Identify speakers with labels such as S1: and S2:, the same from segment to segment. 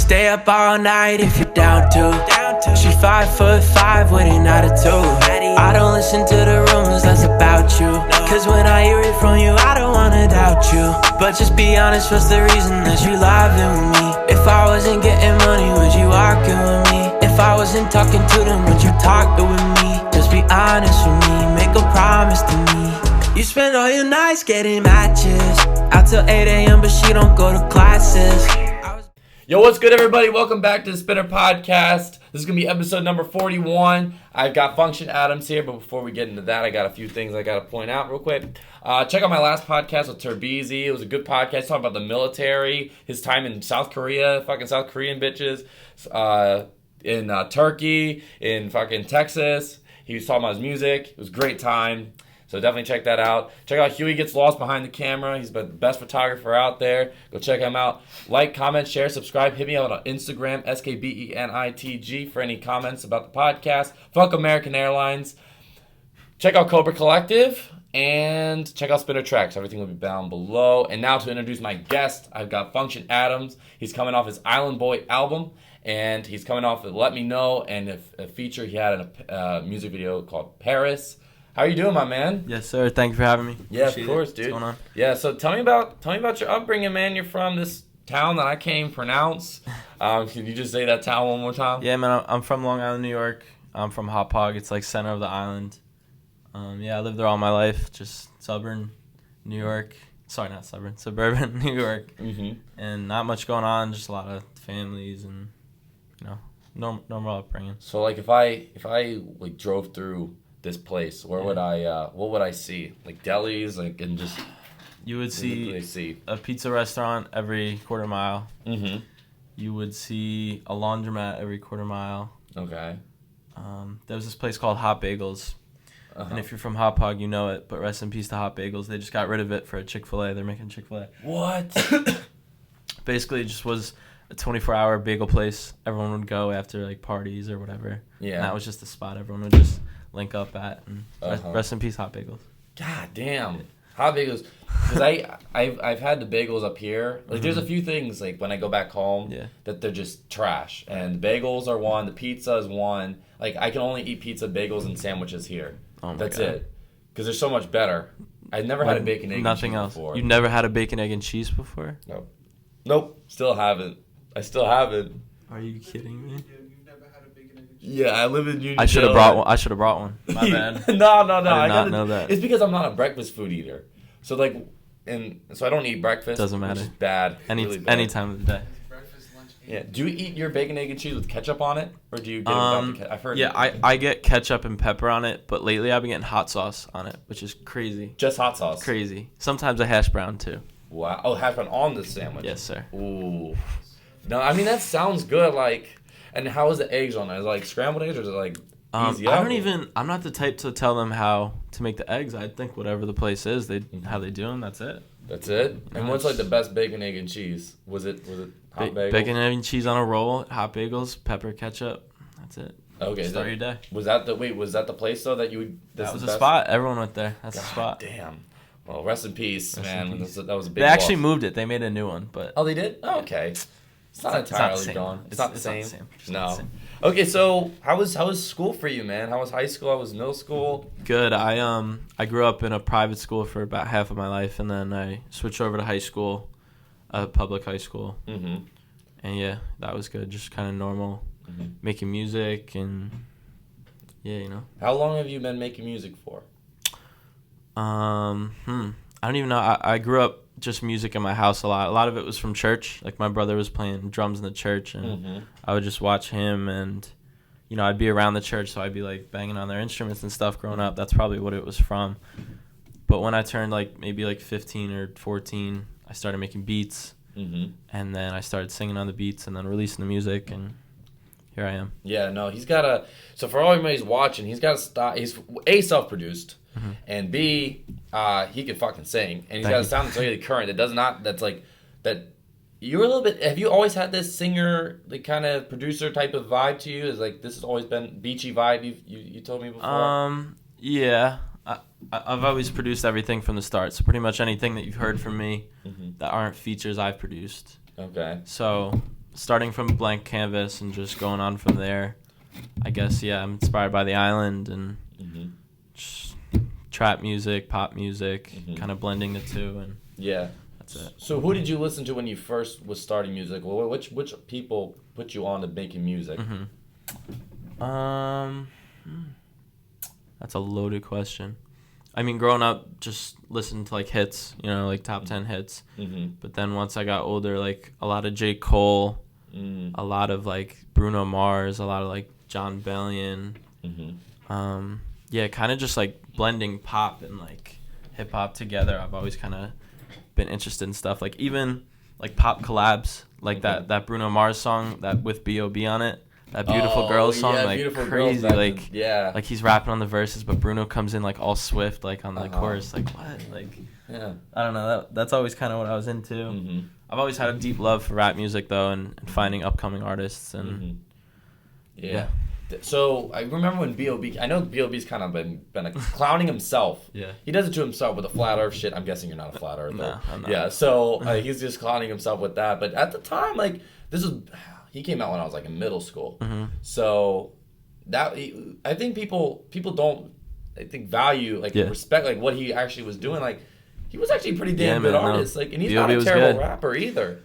S1: Stay up all night if you're down to. She 5'5" with an attitude. I don't listen to the rumors that's about you, cause when I hear it from you, I don't wanna doubt you. But just be honest, what's the reason that you living with me? If I wasn't getting money, would you walking with me? If I wasn't talking to them, would you talk with me? Just be honest with me, make a promise to me. You spend all your nights getting matches, out till 8 a.m. but she don't go to classes.
S2: Yo, what's good, everybody? Welcome back to the Spinner Podcast. This is going to be episode number 41. I've got Function Adams here, but before we get into that, I got a few things I got to point out real quick. Check out my last podcast with Turbizi. It was a good podcast talking about the military, his time in South Korea, fucking South Korean bitches, in Turkey, in fucking Texas. He was talking about his music. It was a great time. So definitely check that out. Check out Huey Gets Lost behind the camera. He's the best photographer out there. Go check him out. Like, comment, share, subscribe. Hit me out on Instagram, SKBENITG, for any comments about the podcast. Fuck American Airlines. Check out Cobra Collective. And check out Spinner Tracks. Everything will be down below. And now to introduce my guest, I've got Function Adams. He's coming off his Islandboy album. And he's coming off with Let Me Know. And a feature he had in a music video called Paris. How are you doing, my man?
S3: Yes, sir. Thank you for having me.
S2: Yeah, of course, dude.
S3: What's going on?
S2: Yeah, so tell me about your upbringing, man. You're from this town that I can't even pronounce. Can you just say that town one more time?
S3: Yeah, man. I'm from Long Island, New York. I'm from Hauppauge. It's like center of the island. I lived there all my life. Just suburban New York. Sorry, not suburban. Suburban New York. Mm-hmm. And not much going on. Just a lot of families and normal upbringing.
S2: So like if I like drove through this place, where would what would I see? Like delis, like, and just
S3: you would see a pizza restaurant every quarter mile. Mm-hmm. You would see a laundromat every quarter mile.
S2: Okay.
S3: There was this place called Hot Bagels. Uh-huh. And if you're from Hauppauge, you know it, but rest in peace to Hot Bagels. They just got rid of it for a Chick-fil-A. They're making Chick-fil-A.
S2: What?
S3: Basically, it just was a 24-hour bagel place. Everyone would go after like parties or whatever. Yeah. And that was just the spot everyone would just link up at. And rest in peace, Hot Bagels.
S2: God damn. Hot Bagels. Because I've had the bagels up here. Like, there's a few things, like, when I go back home that they're just trash. And bagels are one. The pizza is one. Like, I can only eat pizza, bagels, and sandwiches here. Oh That's God. It. Because they're so much better. I've never had a bacon, egg, and cheese before.
S3: You never had a bacon, egg, and cheese before?
S2: Nope. Still haven't. I still haven't.
S3: Are you kidding me?
S2: Yeah, I live in Union.
S3: I should have brought one. My bad.
S2: No.
S3: I did not know that.
S2: It's because I'm not a breakfast food eater. So so I don't eat breakfast.
S3: Doesn't matter.
S2: Which is bad.
S3: Any time of the day.
S2: Yeah. Do you eat your bacon, egg, and cheese with ketchup on it, or do you get it without the ketchup? I've heard.
S3: Yeah, I get ketchup and pepper on it, but lately I've been getting hot sauce on it, which is crazy.
S2: Just hot sauce.
S3: Crazy. Sometimes a hash brown too.
S2: Wow. Oh, hash brown on the sandwich.
S3: Yes, sir.
S2: Ooh. No, I mean that sounds good. Like, and how is the eggs on it? Is it like scrambled eggs or is it like easy?
S3: I'm not the type to tell them how to make the eggs. I think whatever the place is, how they do them. That's it.
S2: That's it. And what's like the best bacon, egg, and cheese? Was it hot bagels?
S3: Bacon, egg, and cheese on a roll, hot bagels, pepper, ketchup. That's it.
S2: Okay.
S3: Start your day.
S2: Was that the place though that you would?
S3: That was the spot. Everyone went there. That's the spot.
S2: Damn. Well, rest in peace, man. That was a big.
S3: They actually moved it. They made a new one, but.
S2: Oh, they did? Oh, okay. It's not entirely gone. It's not the same. No.
S3: Same.
S2: Okay, so how was school for you, man? How was high school? How was middle school?
S3: Good. I grew up in a private school for about half of my life, and then I switched over to high school, public high school. Mm-hmm. And yeah, that was good. Just kind of normal, making music and
S2: How long have you been making music for?
S3: I don't even know. I grew up just music in my house a lot. A lot of it was from church. Like my brother was playing drums in the church, and I would just watch him, and I'd be around the church, so I'd be like banging on their instruments and stuff growing up. That's probably what it was from. But when I turned maybe 15 or 14, I started making beats, and then I started singing on the beats and then releasing the music, and here I am.
S2: Yeah, no, so for all anybody who's watching, he's got a style. He's self-produced. And B, he can fucking sing, and he's got a sound that's really current. That you're a little bit. Have you always had this singer, like kind of producer type of vibe to you? Is like this has always been beachy vibe? You told me before.
S3: Yeah, I've always produced everything from the start. So pretty much anything that you've heard from me that aren't features I've produced.
S2: Okay.
S3: So starting from a blank canvas and just going on from there. I guess, yeah, I'm inspired by the island and just trap music, pop music, kind of blending the two, and that's it.
S2: So who did you listen to when you first was starting music? Well, which people put you on to making music?
S3: That's a loaded question. I mean, growing up, just listening to like hits, like top 10 hits. But then once I got older, like a lot of J. Cole, a lot of like Bruno Mars, a lot of like John Bellion. Yeah, kind of just like blending pop and like hip hop together. I've always kind of been interested in stuff like even like pop collabs, like that Bruno Mars song that with B.O.B. on it. That Beautiful Girls song, like Beautiful crazy, Girls, like he's rapping on the verses, but Bruno comes in like all swift, like on the chorus, like what, like I don't know. That's always kind of what I was into. I've always had a deep love for rap music though, and finding upcoming artists and yeah.
S2: So I remember when B.O.B. I know B.O.B.'s kind of been like clowning himself. He does it to himself with the flat Earth shit. I'm guessing you're not a flat Earther.
S3: No, I'm not.
S2: Yeah, so he's just clowning himself with that. But at the time, like he came out when I was like in middle school. So that I think people don't value respect like what he actually was doing. Like he was actually a pretty damn good artist. Like, and he's not a terrible rapper either.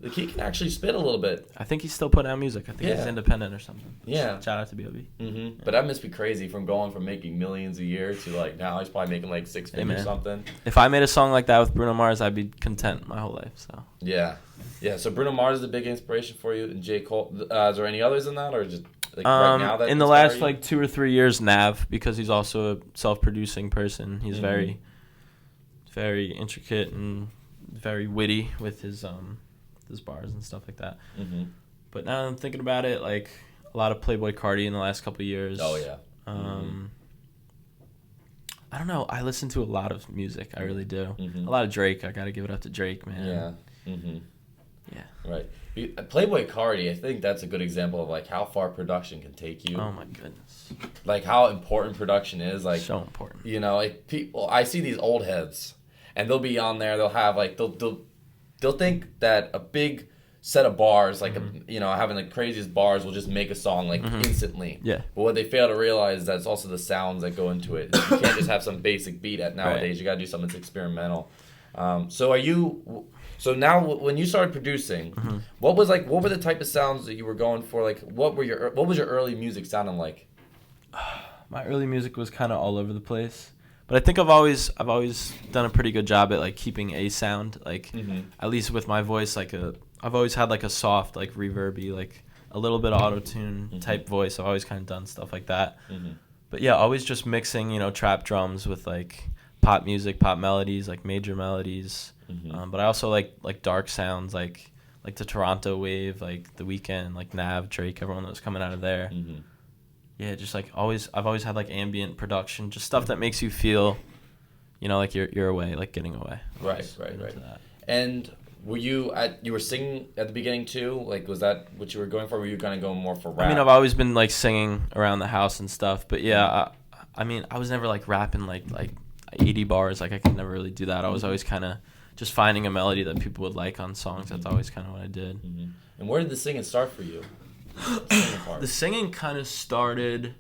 S2: Like he can actually spit a little bit.
S3: I think he's still putting out music. I think he's independent or something.
S2: Yeah.
S3: Shout out to B.O.B.
S2: But that must be crazy from going from making millions a year to like now he's probably making like six figures or something.
S3: If I made a song like that with Bruno Mars, I'd be content my whole life. So
S2: yeah. So Bruno Mars is a big inspiration for you, and J. Cole. Is there any others in that, or just like right now that
S3: in the last like 2 or 3 years, Nav, because he's also a self-producing person. He's very, very intricate and very witty with his bars and stuff like that. But now I'm thinking about it, like a lot of Playboi Carti in the last couple of years.
S2: Oh yeah.
S3: I don't know. I listen to a lot of music. I really do. A lot of Drake. I gotta give it up to Drake, man. Yeah. Right.
S2: Playboi Carti, I think that's a good example of like how far production can take you.
S3: Oh my goodness.
S2: Like how important production is. Like
S3: so important.
S2: Like people. I see these old heads, and they'll be on there. They'll have like they'll think that a big set of bars, like having the craziest bars, will just make a song like instantly.
S3: Yeah.
S2: But what they fail to realize is that's also the sounds that go into it. You can't just have some basic beat at nowadays. Right. You gotta do something that's experimental. So now when you started producing, what were the type of sounds that you were going for? Like what was your early music sounding like?
S3: My early music was kind of all over the place. But I think I've always done a pretty good job at like keeping a sound, like at least with my voice, like I've always had like a soft, like reverby, like a little bit of auto-tune type voice. I've always kind of done stuff like that. But yeah, always just mixing, trap drums with like pop music, pop melodies, like major melodies. But I also like dark sounds, like the Toronto wave, like The Weeknd, like Nav, Drake, everyone that was coming out of there. Yeah, just like I've always had like ambient production, just stuff that makes you feel, like you're away, like getting away.
S2: Right. And you were singing at the beginning too? Like, was that what you were going for? Or were you gonna go more for rap?
S3: I mean, I've always been like singing around the house and stuff, but yeah, I mean, I was never like rapping like 80 bars. Like I could never really do that. I was always kind of just finding a melody that people would like on songs. That's always kind of what I did.
S2: And where did the singing start for you?
S3: The singing kind of started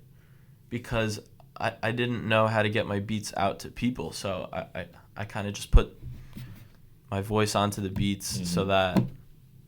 S3: because I didn't know how to get my beats out to people, so I kind of just put my voice onto the beats so that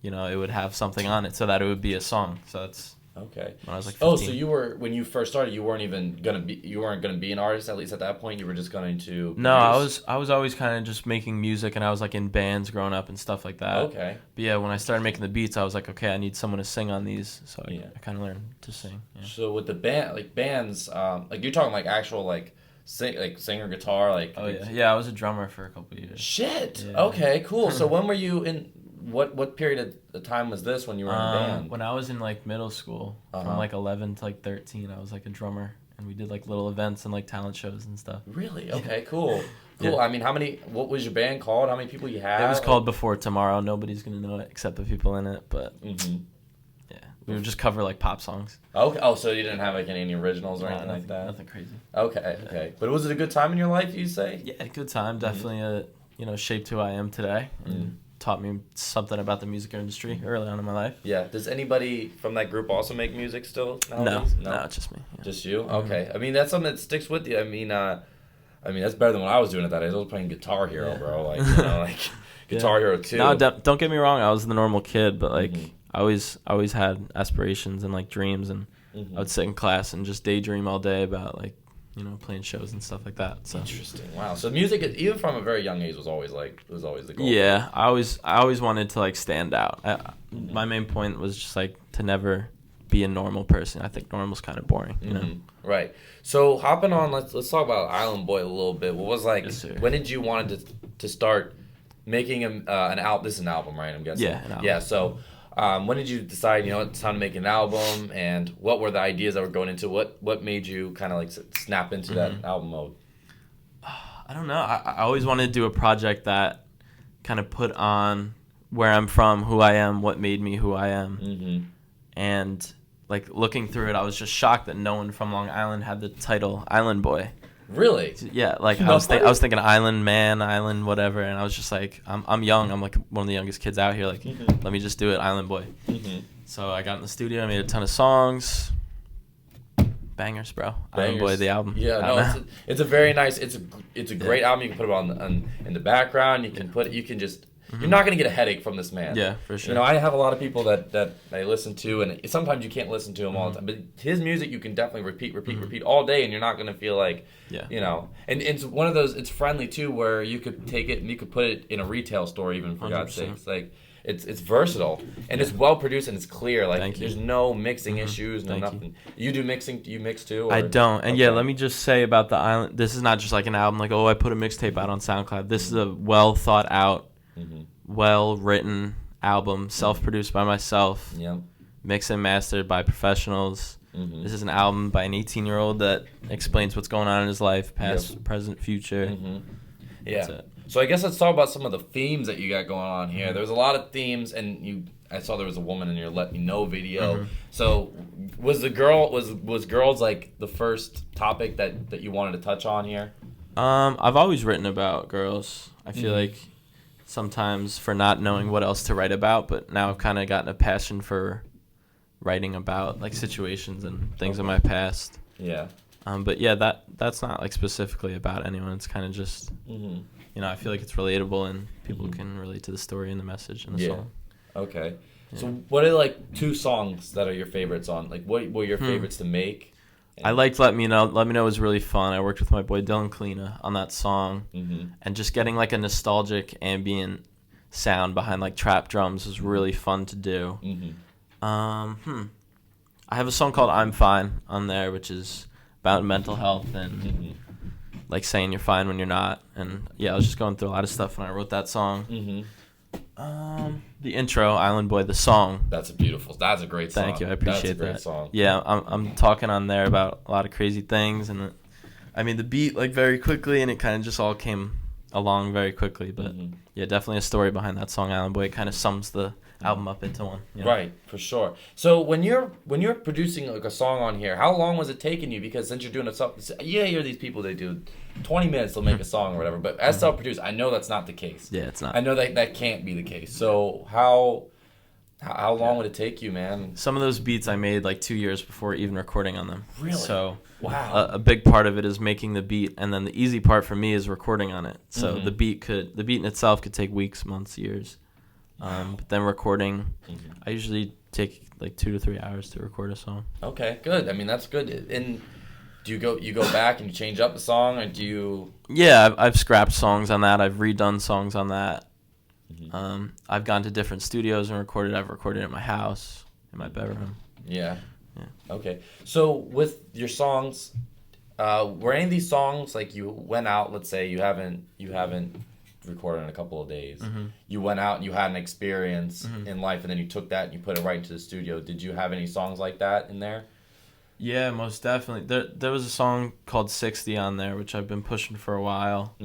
S3: it would have something on it, so that it would be a song. So that's
S2: okay.
S3: When I was like 15.
S2: So when you first started, you weren't gonna be an artist, at least at that point. You were just going to produce?
S3: No, I was always kind of just making music, and I was like in bands growing up and stuff like that.
S2: Okay.
S3: But yeah, when I started making the beats, I was like, okay, I need someone to sing on these, so I kind of learned to sing. Yeah.
S2: So with the bands, like you're talking like actual like singer guitar, like.
S3: Oh yeah, I was a drummer for a couple of years.
S2: Shit. Yeah. Okay, cool. So when were you in? What period of time was this when you were in a band?
S3: When I was in like middle school, from like 11 to like 13, I was like a drummer, and we did like little events and like talent shows and stuff.
S2: Really? Okay, cool. Cool.
S3: Yeah.
S2: I mean, what was your band called? How many people you had?
S3: It was called Before Tomorrow. Nobody's gonna know it except the people in it, but yeah, we would just cover like pop songs.
S2: Okay. Oh, so you didn't have like any originals or anything like that?
S3: Nothing crazy.
S2: Okay. But was it a good time in your life, you say?
S3: Yeah, good time. Definitely shaped who I am today. taught me something about the music industry early on in my life.
S2: Yeah. Does anybody from that group also make music still nowadays?
S3: No, it's just me. Yeah.
S2: Just you? Okay. I mean, that's something that sticks with you. I mean, that's better than what I was doing at that age. I was playing Guitar Hero, bro. Like, like Guitar Hero 2.
S3: No, don't get me wrong. I was the normal kid, but like I always had aspirations and like dreams, and I would sit in class and just daydream all day about like, playing shows and stuff like that. So
S2: interesting. Wow. So music, even from a very young age, was always the goal.
S3: Yeah, I always wanted to like stand out. My main point was just like to never be a normal person. I think normal's kind of boring, you know.
S2: Right. So hopping on, let's talk about Islandboy a little bit. What was like?
S3: Yes, sir.
S2: When did you want to start making an album? This is an album, right? I'm guessing.
S3: Yeah, an album.
S2: Yeah. So. When did you decide, it's time to make an album, and what were the ideas that were going into what made you kind of like snap into that album mode?
S3: I don't know. I always wanted to do a project that kind of put on where I'm from, who I am, what made me who I am. And like looking through it, I was just shocked that no one from Long Island had the title Islandboy.
S2: Really?
S3: Yeah, like I was thinking island man, island whatever, and I was just like, I'm young, I'm like one of the youngest kids out here, like let me just do it, Islandboy. So I got in the studio, I made a ton of songs, bangers, bro. Islandboy, the album.
S2: Yeah, no, it's a very nice, it's a great album. You can put it on in the background. You can just. You're not going to get a headache from this man.
S3: Yeah, for sure.
S2: I have a lot of people that I listen to, and sometimes you can't listen to him all the time. But his music, you can definitely repeat all day, and you're not going to feel like, And it's one of those, it's friendly, too, where you could take it and you could put it in a retail store, even, for God's sakes. Like, it's versatile, and it's well-produced, and it's clear. Like, there's no mixing issues, nothing. You do mixing? Do you mix, too? Or?
S3: I don't. And, let me just say about the Island, this is not just like an album, like, I put a mixtape out on SoundCloud. This is a well-thought-out, well-written album, self-produced by myself, mixed and mastered by professionals. This is an album by an 18-year-old that explains what's going on in his life, past, present, future.
S2: Yeah. So I guess let's talk about some of the themes that you got going on here. There's a lot of themes, and I saw there was a woman in your Let Me Know video. So was girls like the first topic that you wanted to touch on here?
S3: I've always written about girls. I feel like sometimes for not knowing what else to write about, but now I've kind of gotten a passion for writing about like situations and things in my past. Yeah. But yeah, that's not like specifically about anyone. It's kind of just, I feel like it's relatable and people can relate to the story and the message in the song.
S2: Okay. Yeah. So what are like 2 songs that are your favorites on? Like what were your favorites to make?
S3: I liked Let Me Know. Let Me Know was really fun. I worked with my boy Dylan Kalina on that song. And just getting like a nostalgic ambient sound behind like trap drums was really fun to do. I have a song called I'm Fine on there, which is about mental health and like saying you're fine when you're not. And yeah, I was just going through a lot of stuff when I wrote that song. The intro, Islandboy, the song.
S2: That's a great song.
S3: Thank you, I appreciate that.
S2: That's a great song.
S3: Yeah, I'm talking on there about a lot of crazy things, and I mean the beat like very quickly, and it kind of just all came along very quickly. But yeah, definitely a story behind that song, Islandboy. It kind of sums the album up into one.
S2: Right, for sure. So when you're producing like a song on here, how long was it taking you? Because since you're doing it, you hear these people, they do 20 minutes they'll make a song or whatever. But as self-produced, I know that's not the case.
S3: Yeah, it's not.
S2: I know that can't be the case. So how long would it take you, man?
S3: Some of those beats I made like 2 years before even recording on them.
S2: Really?
S3: So
S2: wow.
S3: A big part of it is making the beat, and then the easy part for me is recording on it. So the beat in itself could take weeks, months, years. But then recording, I usually take like 2 to 3 hours to record a song. Okay,
S2: good. I mean, that's good. And do you go back and you change up the song, or do you?
S3: Yeah, I've scrapped songs on that. I've redone songs on that. I've gone to different studios and recorded. I've recorded at my house, in my bedroom.
S2: Yeah. Okay. So with your songs, were any of these songs like you went out? Let's say you haven't recorded in a couple of days. You went out and you had an experience in life, and then you took that and you put it right into the studio. Did you have any songs like that in there?
S3: Yeah, most definitely. There was a song called 60 on there, which I've been pushing for a while.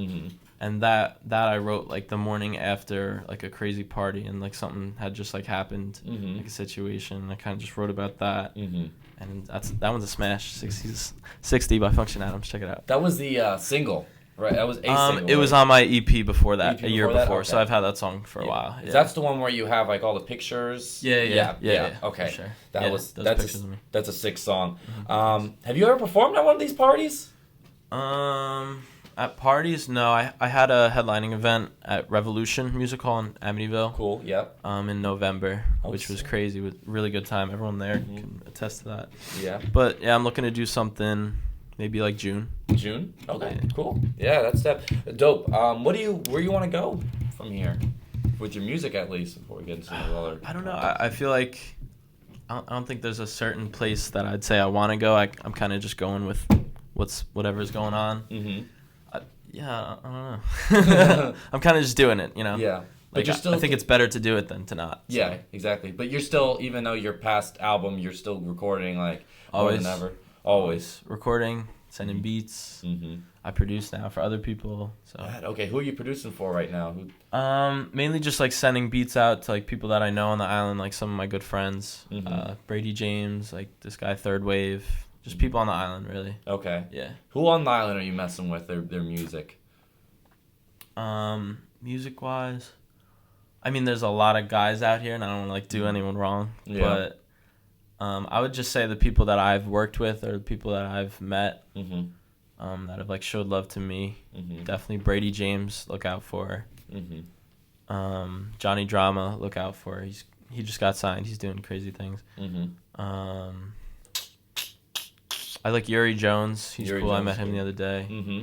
S3: And that I wrote like the morning after like a crazy party, and like something had just like happened, like a situation. I kind of just wrote about that. And that one's a smash. 60 by Function Adams. Check it out.
S2: That was the single. Right, that was a single.
S3: It was on my EP before that,
S2: EP
S3: a year
S2: before that?
S3: before.
S2: Okay.
S3: So I've had that song for a while. Yeah.
S2: That's the one where you have like all the pictures.
S3: Yeah.
S2: Okay,
S3: For sure.
S2: that's
S3: pictures of me.
S2: that's a sick song. Have you ever performed at one of these parties?
S3: At parties, no. I had a headlining event at Revolution Music Hall in Amityville.
S2: Cool. Yep.
S3: In November, which was crazy. With really good time. Everyone there can attest to that.
S2: Yeah.
S3: But yeah, I'm looking to do something maybe like June.
S2: June. Okay. Cool. Yeah, that's dope. Where you want to go from here, with your music at least, before we get into some other?
S3: I don't know. I feel like I don't think there's a certain place that I'd say I want to go. I'm kind of just going with whatever's going on.
S2: Mm-hmm.
S3: I don't know. I'm kind of just doing it, you know.
S2: Yeah. But
S3: Like,
S2: you're still.
S3: I think it's better to do it than to not. So.
S2: Yeah, exactly. But you're still, even though your past album, you're still recording like more than ever. Always.
S3: Recording, sending beats.
S2: Mm-hmm.
S3: I produce now for other people. So.
S2: Okay, who are you producing for right now?
S3: Mainly just like sending beats out to like people that I know on the island, like some of my good friends.
S2: Mm-hmm.
S3: Brady James, like this guy Third Wave. Just people on the island, really.
S2: Okay.
S3: Yeah.
S2: Who on the island are you messing with? Their music.
S3: Music wise, I mean, there's a lot of guys out here, and I don't want to like do anyone wrong.
S2: Yeah.
S3: But I would just say the people that I've worked with or the people that I've met that have like showed love to me.
S2: Mm-hmm.
S3: Definitely Brady James, look out for.
S2: Mm-hmm.
S3: Johnny Drama, look out for. He just got signed. He's doing crazy things.
S2: Mm-hmm.
S3: I like Yuri Jones. He's
S2: Yuri
S3: cool. I
S2: Jones
S3: met him
S2: is
S3: the other day.
S2: Mm-hmm.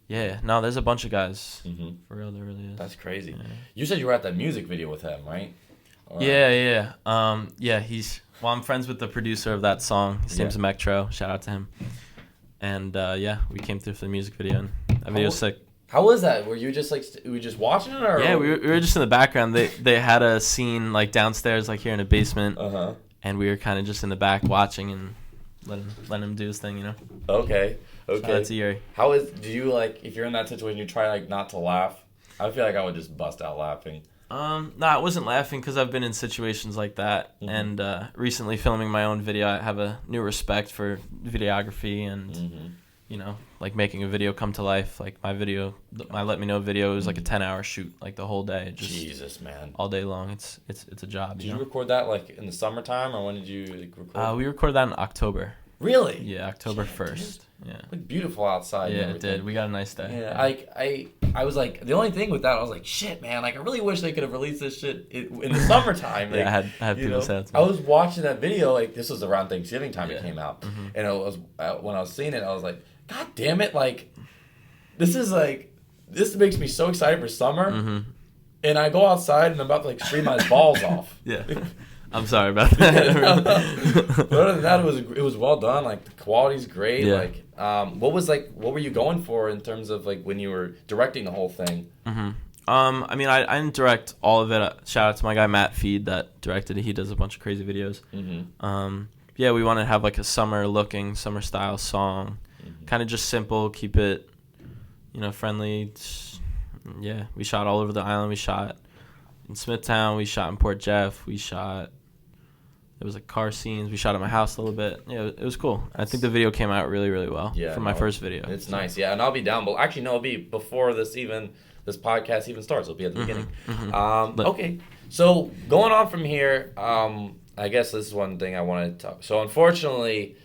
S3: Yeah. No, there's a bunch of guys.
S2: Mm-hmm.
S3: For real, there really is.
S2: That's crazy.
S3: Yeah.
S2: You said you were at that music video with him, right? Or...
S3: Yeah. I'm friends with the producer of that song. His name's Metro. Shout out to him. And we came through for the music video, and that video's sick.
S2: How was that? Were you just watching it, or?
S3: Yeah, we were just in the background. They had a scene like downstairs, like here in a basement, and we were kind of just in the back watching and letting him do his thing, you know.
S2: Okay.
S3: That's Yuri.
S2: Do you like, if you're in that situation, you try like not to laugh? I feel like I would just bust out laughing.
S3: No, I wasn't laughing because I've been in situations like that, and recently filming my own video, I have a new respect for videography and like making a video come to life. Like my Let Me Know video was like a 10-hour shoot, like the whole day. Just
S2: Jesus, man.
S3: all day long. It's a job.
S2: Did you record that like in the summertime, or when did you record?
S3: We recorded that in October.
S2: Really?
S3: Yeah, October 1st. Yeah.
S2: It looked beautiful outside.
S3: Yeah, it did. We got a nice day.
S2: Yeah, I was like, the only thing with that, I was like, shit, man, like I really wish they could have released this shit in the summertime. Like,
S3: yeah, I had people say that to me.
S2: I was watching that video, like this was around Thanksgiving time it came out,
S3: Mm-hmm.
S2: and it was when I was seeing it, I was like, God damn it, like this makes me so excited for summer, and I go outside and I'm about to like scream my balls off.
S3: Yeah. I'm sorry about that.
S2: But other than that, it was well done. Like the quality's great.
S3: Yeah.
S2: Like, what were you going for in terms of like when you were directing the whole thing?
S3: I mean, I didn't direct all of it. Shout out to my guy Matt Feed that directed it. He does a bunch of crazy videos. We wanted to have like a summer style song, kind of just simple, keep it, friendly. Yeah, we shot all over the island. We shot in Smithtown. We shot in Port Jeff. There was like car scenes. We shot at my house a little bit. Yeah, it was cool. I think the video came out really, really well for my first video.
S2: It's nice. Yeah, and I'll be down. But actually, no, it'll be before this podcast even starts. It'll be at the beginning. Okay, so going on from here, I guess this is one thing I wanted to talk. So unfortunately,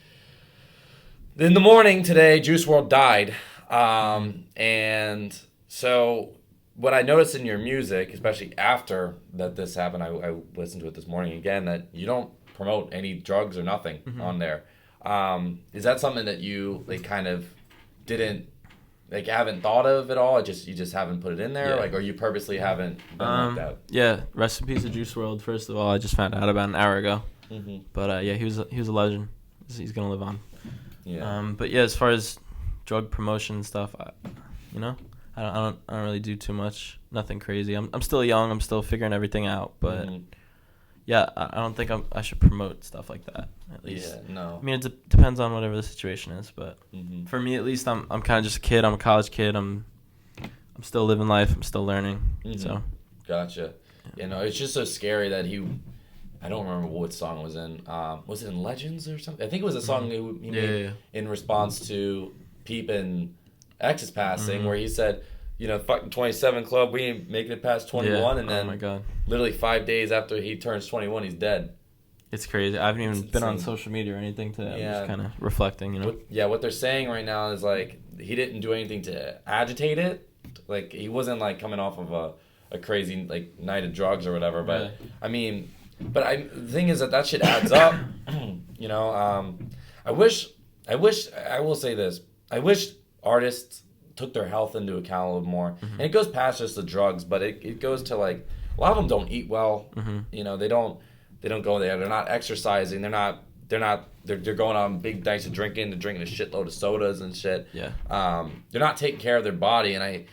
S2: in the morning today, Juice WRLD died, and so what I noticed in your music, especially after this happened, I listened to it this morning again, that you don't promote any drugs or nothing on there. Is that something that you like kind of haven't thought of at all? You just haven't put it in there, or you purposely haven't done like that?
S3: Yeah, rest in peace to Juice WRLD. First of all, I just found out about an hour ago. But he was a legend. He's gonna live on. Yeah. But yeah, as far as drug promotion and stuff, I don't really do too much. Nothing crazy. I'm still young. I'm still figuring everything out. But yeah, I don't think I should promote stuff like that. At least. Yeah, no. I mean, it depends on whatever the situation is. But for me, at least, I'm kind of just a kid. I'm a college kid. I'm still living life. I'm still learning. So. Gotcha.
S2: Yeah. It's just so scary that I don't remember what song it was in. Was it in Legends or something? I think it was a song he made in response to Peep and X is passing, where he said, fucking 27 club, we ain't making it past 21, and then
S3: oh my God.
S2: literally 5 days after he turns 21, he's dead.
S3: It's crazy. I haven't even been on
S2: insane.
S3: social media or anything today.
S2: Yeah.
S3: I'm just kind of reflecting,
S2: What they're saying right now is like he didn't do anything to agitate it. Like he wasn't like coming off of a crazy like night of drugs or whatever. But
S3: Right.
S2: I mean, the thing is that shit adds up. I will say this. I wish artists took their health into account a little more. And it goes past just the drugs, but it goes to like a lot of them don't eat well. They don't go there. They're not exercising. They're going on big nights of drinking. They're drinking a shitload of sodas and shit.
S3: Yeah.
S2: They're not taking care of their body, and I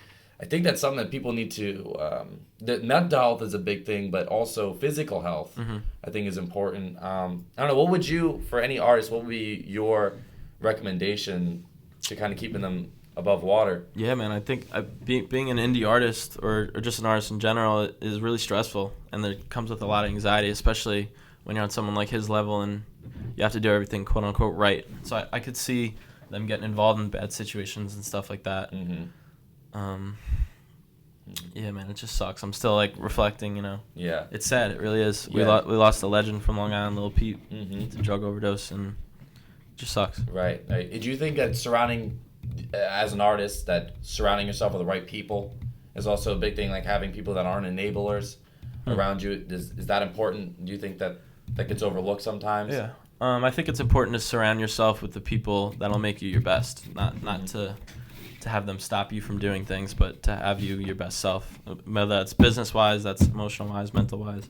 S2: think that's something that people need to. That mental health is a big thing, but also physical health, I think, is important. I don't know. What would you, for any artist, what would be your recommendation to kind of keeping them above water?
S3: Yeah, man. I think being an indie artist or just an artist in general is really stressful, and it comes with a lot of anxiety, especially when you're on someone like his level and you have to do everything quote unquote right. So I could see them getting involved in bad situations and stuff like that. Yeah, man, it just sucks. I'm still like reflecting,
S2: Yeah.
S3: It's sad. It really is.
S2: Yeah.
S3: We lost a legend from Long Island, Lil Peep, to drug overdose, and it just sucks.
S2: Right. Do you think that as an artist, that surrounding yourself with the right people is also a big thing, like having people that aren't enablers around you? Is that important? Do you think that gets overlooked sometimes?
S3: Yeah. I think it's important to surround yourself with the people that'll make you your best, not to have them stop you from doing things, but to have you your best self, whether that's business-wise, that's emotional-wise, mental-wise.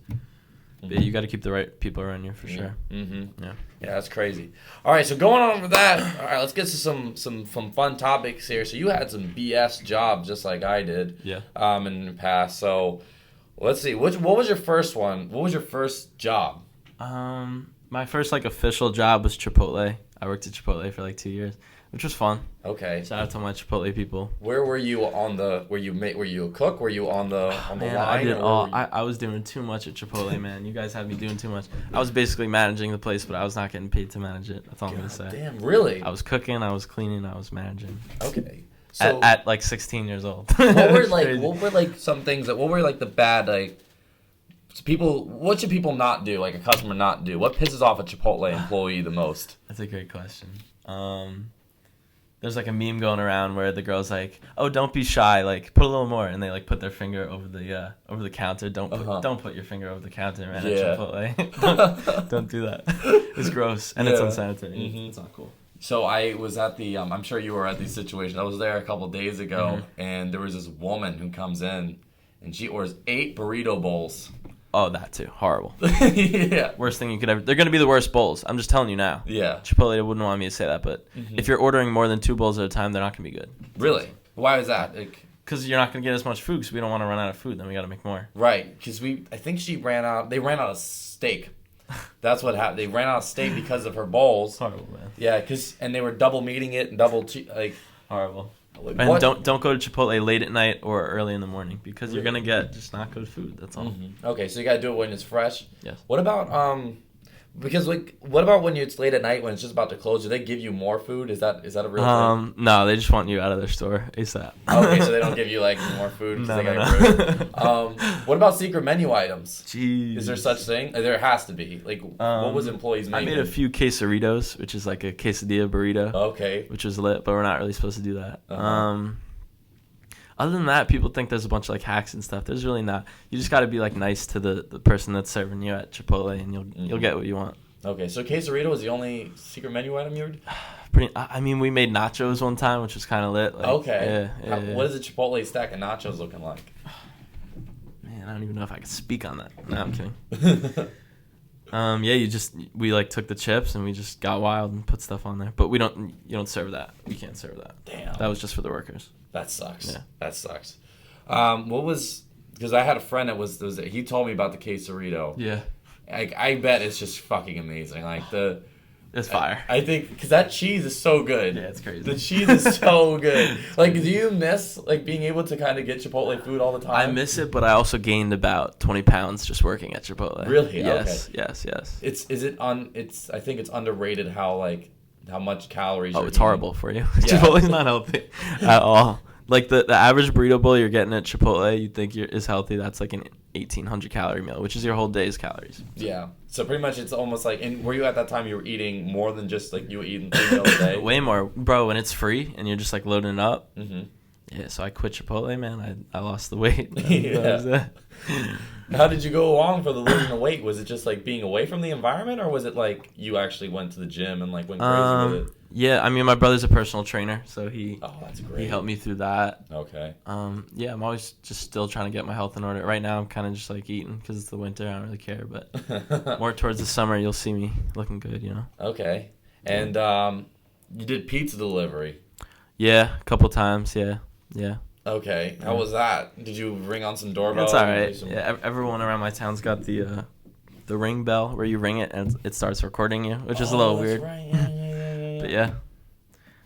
S3: But you got to keep the right people around you for sure. Yeah,
S2: that's crazy. All right, so going on with that, all right, let's get to some fun topics here. So you had some BS jobs just like I did.
S3: Yeah.
S2: In the past. So let's see. What was your first one? What was your first job?
S3: My first official job was Chipotle. I worked at Chipotle for 2 years, which was fun.
S2: Okay.
S3: Shout out to my Chipotle people.
S2: Where were you were you a cook? Were you on the line?
S3: I did all. I was doing too much at Chipotle, man. You guys had me doing too much. I was basically managing the place, but I was not getting paid to manage it. That's all I'm gonna say.
S2: Damn, really?
S3: I was cooking, I was cleaning, I was managing.
S2: Okay. So
S3: at 16 years old.
S2: what were some things what were the bad people? What should people not do? Like a customer not do? What pisses off a Chipotle employee the most?
S3: That's a great question. There's a meme going around where the girl's like, "Oh, don't be shy. Put a little more," and they put their finger over the counter. Don't put your finger over the counter, man.
S2: Yeah.
S3: At Chipotle. don't do that. It's gross and it's unsanitary. It's not cool.
S2: So I was at the I'm sure you were at these situations. I was there a couple days ago, and there was this woman who comes in, and she orders 8 burrito bowls.
S3: Oh, that too. Horrible.
S2: Yeah.
S3: Worst thing you could ever. They're gonna be the worst bowls. I'm just telling you now.
S2: Yeah.
S3: Chipotle wouldn't want me to say that, but if you're ordering more than 2 bowls at a time, they're not gonna be good.
S2: Really? Why is that?
S3: Because you're not gonna get as much food. Because we don't want to run out of food. Then we gotta make more.
S2: Right. Because I think they ran out of steak. That's what happened. They ran out of steak because of her bowls.
S3: Horrible, man.
S2: Yeah. And they were double meating it and double
S3: horrible. And don't go to Chipotle late at night or early in the morning because you're gonna get just not good food. That's all.
S2: Okay, so you gotta do it when it's fresh.
S3: Yes.
S2: What about what about when it's late at night when it's just about to close? Do they give you more food? Is that a real thing?
S3: No, they just want you out of their store ASAP.
S2: Okay, so they don't give you more food because they got rude. What about secret menu items?
S3: Jeez.
S2: Is there such thing? There has to be. What was employees making?
S3: I made a few quesadillas, which is like a quesadilla burrito.
S2: Okay.
S3: Which was lit, but we're not really supposed to do that. Other than that, people think there's a bunch of hacks and stuff. There's really not. You just got to be nice to the person that's serving you at Chipotle, and you'll get what you want.
S2: Okay, so quesarito was the only secret menu item you would?
S3: We made nachos one time, which was kind of lit.
S2: Okay.
S3: Yeah.
S2: What is a Chipotle stack of nachos looking like?
S3: Man, I don't even know if I could speak on that. No, I'm kidding. We took the chips and we just got wild and put stuff on there. But you don't serve that. We can't serve that.
S2: Damn.
S3: That was just for the workers.
S2: That sucks.
S3: Yeah.
S2: That sucks. Because I had a friend he told me about the quesarito.
S3: Yeah.
S2: I bet it's just fucking amazing.
S3: It's fire.
S2: I think because that cheese is so good.
S3: Yeah, it's crazy.
S2: The cheese is so good. Do you miss being able to kind of get Chipotle food all the time?
S3: I miss it, but I also gained about 20 pounds just working at Chipotle.
S2: Really?
S3: Yes.
S2: Okay.
S3: Yes.
S2: I think it's underrated how how much calories.
S3: Oh,
S2: you're
S3: it's
S2: eating.
S3: horrible for you.
S2: Yeah.
S3: Chipotle's not healthy at all. Like the average burrito bowl you're getting at Chipotle, you think is healthy. That's like an 1,800 calorie meal, which is your whole day's calories.
S2: Yeah. So pretty much it's almost like, and were you at that time you were eating more than just like you were eating 3 meals a day?
S3: Way more, bro. When it's free and you're just like loading it up.
S2: Mm-hmm.
S3: Yeah. So I quit Chipotle, man. I lost the weight.
S2: Yeah.
S3: That.
S2: How did you go along for the losing the weight? Was it just like being away from the environment, or was it like you actually went to the gym and like went crazy with it?
S3: Yeah, I mean, my brother's a personal trainer, so he
S2: That's great.
S3: he helped me through that.
S2: Okay.
S3: Yeah, I'm always just still trying to get my health in order. Right now, I'm kind of just like eating because it's the winter. I don't really care, but more towards the summer, you'll see me looking good, you know.
S2: Okay. And you did pizza delivery.
S3: Yeah, a couple times. Yeah.
S2: Okay. How was that? Did you ring on some doorbells?
S3: It's all right. Yeah, everyone around my town's got the ring bell where you ring it and it starts recording you, which is a little weird.
S2: Right. Yeah.
S3: But yeah,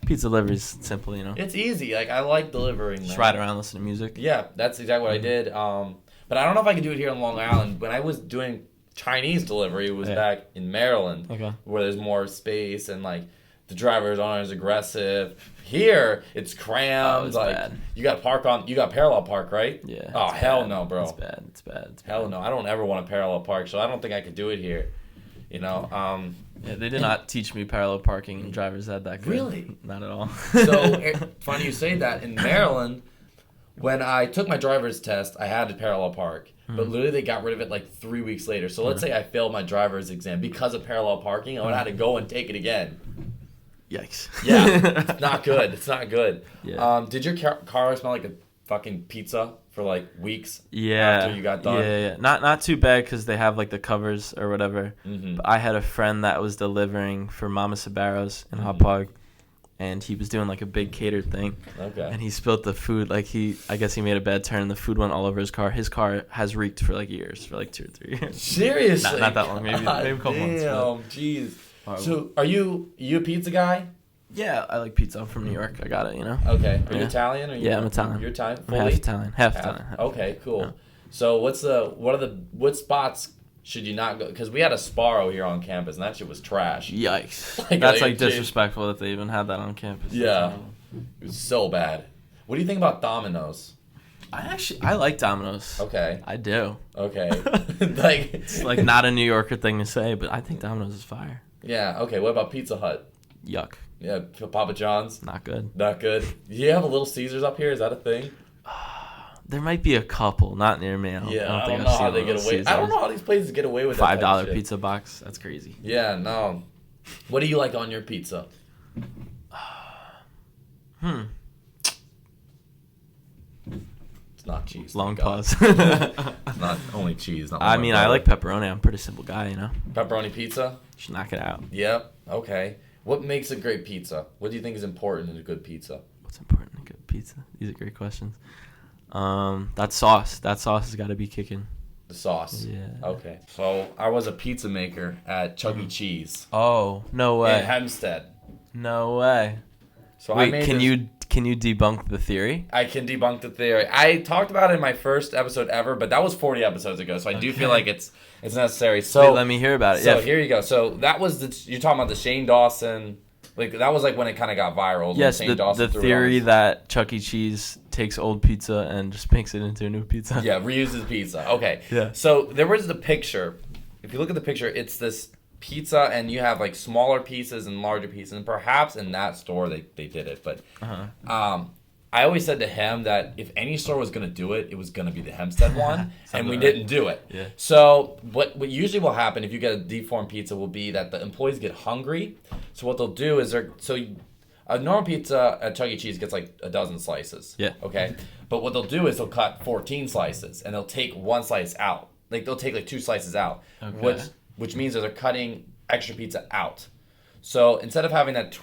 S3: pizza delivery's simple, you know.
S2: It's easy. Like I like delivering.
S3: Just ride around, listen to music.
S2: Yeah, that's exactly what I did. But I don't know if I could do it here in Long Island. When I was doing Chinese delivery, it was back in Maryland, where there's more space and like the drivers aren't as aggressive. Here, it's crammed.
S3: It's
S2: like
S3: bad.
S2: you got parallel park, right?
S3: Yeah.
S2: Oh hell no, bro.
S3: It's bad.
S2: Hell no. I don't ever want to parallel park, so I don't think I could do it here. You know.
S3: Yeah, they did not teach me parallel parking and driver's ed that good.
S2: Really?
S3: Not at all.
S2: So funny you say that. In Maryland, when I took my driver's test, I had to parallel park. But literally they got rid of it like 3 weeks later. So let's say I failed my driver's exam because of parallel parking. I would have had to go and take it again.
S3: Yikes.
S2: Yeah, it's not good. It's not good.
S3: Yeah.
S2: Did your car smell like a fucking pizza for like weeks
S3: Yeah.
S2: after you got done?
S3: Yeah. Not too bad because they have like the covers or whatever.
S2: Mm-hmm.
S3: But I had a friend that was delivering for Mama Sabaros in Hauppauge, and he was doing like a big catered thing.
S2: Okay.
S3: And he spilled the food. Like I guess he made a bad turn. And the food went all over his car. His car has reeked for like years, for like 2 or 3 years.
S2: Seriously?
S3: Not that long. Maybe a couple months.
S2: Damn, jeez.
S3: But...
S2: So are you a pizza guy?
S3: Yeah, I like pizza. I'm from New York. I got it, you know.
S2: Okay. Are you
S3: Yeah.
S2: Italian? Or
S3: Yeah, I'm Italian.
S2: You're Italian?
S3: I'm half Italian. Half Italian.
S2: Okay, cool.
S3: Yeah.
S2: So what spots should you not go? Because we had a Sparrow here on campus, and that shit was trash.
S3: Yikes.
S2: Like,
S3: That's
S2: like,
S3: like disrespectful that they even had that on campus.
S2: Yeah. It was so bad. What do you think about Domino's?
S3: I like Domino's.
S2: Okay.
S3: I do.
S2: Okay. Like
S3: It's like not a New Yorker thing to say, but I think Domino's is fire.
S2: Yeah. Okay. What about Pizza Hut?
S3: Yuck.
S2: Yeah. Papa John's.
S3: Not good.
S2: Not good. Do you have a Little Caesars up here? Is that a thing?
S3: There might be a couple, not near me.
S2: I don't
S3: think
S2: know
S3: I've
S2: how
S3: seen
S2: they get
S3: Little
S2: away. I don't
S3: Caesars.
S2: know how these places get away with that type of
S3: $5
S2: shit.
S3: pizza box. That's crazy.
S2: Yeah. No. What do you like on your pizza? It's not cheese.
S3: Long
S2: thank God.
S3: pause.
S2: It's not only cheese. Not
S3: I
S2: my
S3: mean, I
S2: brother.
S3: like pepperoni. I'm a pretty simple guy, you know.
S2: Pepperoni pizza.
S3: Just knock it out.
S2: Yep. Okay. What makes a great pizza? What do you think is important in a good pizza?
S3: What's important in good pizza? These are great questions. That sauce. That sauce has got to be kicking.
S2: The sauce.
S3: Yeah.
S2: Okay. So I was a pizza maker at Chuck E. Cheese
S3: Oh, no
S2: in
S3: way.
S2: Hempstead.
S3: No way.
S2: So I
S3: Wait,
S2: made
S3: can
S2: this-
S3: you debunk the theory?
S2: I can debunk the theory. I talked about it in my first episode ever, but that was 40 episodes ago, so I do feel like it's necessary. So
S3: Wait, let me hear about it.
S2: So
S3: Yeah.
S2: here you go. So that was you're talking about the Shane Dawson. Like that was like when it kind of got viral. when
S3: Yes,
S2: Shane Dawson
S3: the
S2: threw it
S3: theory
S2: on.
S3: that Chuck E. Cheese takes old pizza and just makes it into a new pizza.
S2: Yeah, reuses pizza. Okay.
S3: Yeah.
S2: So there was the picture. If you look at the picture, it's this pizza, and you have like smaller pieces and larger pieces. And perhaps in that store they did it, but I always said to him that if any store was going to do it, it was going to be the Hempstead one, and we didn't do it.
S3: Yeah.
S2: So what usually will happen if you get a deformed pizza will be that the employees get hungry. So what they'll do is a normal pizza at Chuck E. Cheese gets like a dozen slices.
S3: Yeah.
S2: Okay. But what they'll do is they'll cut 14 slices, and they'll take one slice out. Like they'll take like 2 slices out,
S3: Okay.
S2: which means that they're cutting extra pizza out. So instead of having that,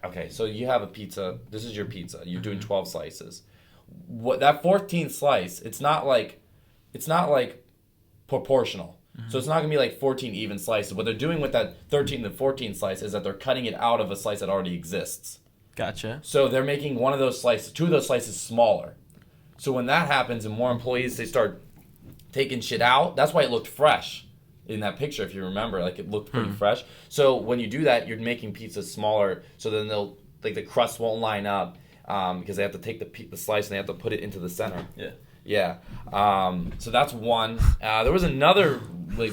S2: okay. So you have a pizza. This is your pizza. You're doing 12 slices. What that 14th slice? It's not like proportional. So it's not gonna be like 14 even slices. What they're doing with that 13th and 14th slice is that they're cutting it out of a slice that already exists.
S3: Gotcha.
S2: So they're making one of those slices, 2 of those slices smaller. So when that happens and more employees, they start taking shit out. That's why it looked fresh. in that picture, if you remember. Like, it looked pretty fresh. So when you do that, you're making pizzas smaller, so then the crust won't line up, because they have to take the slice and they have to put it into the center. Yeah. So that's one. There was another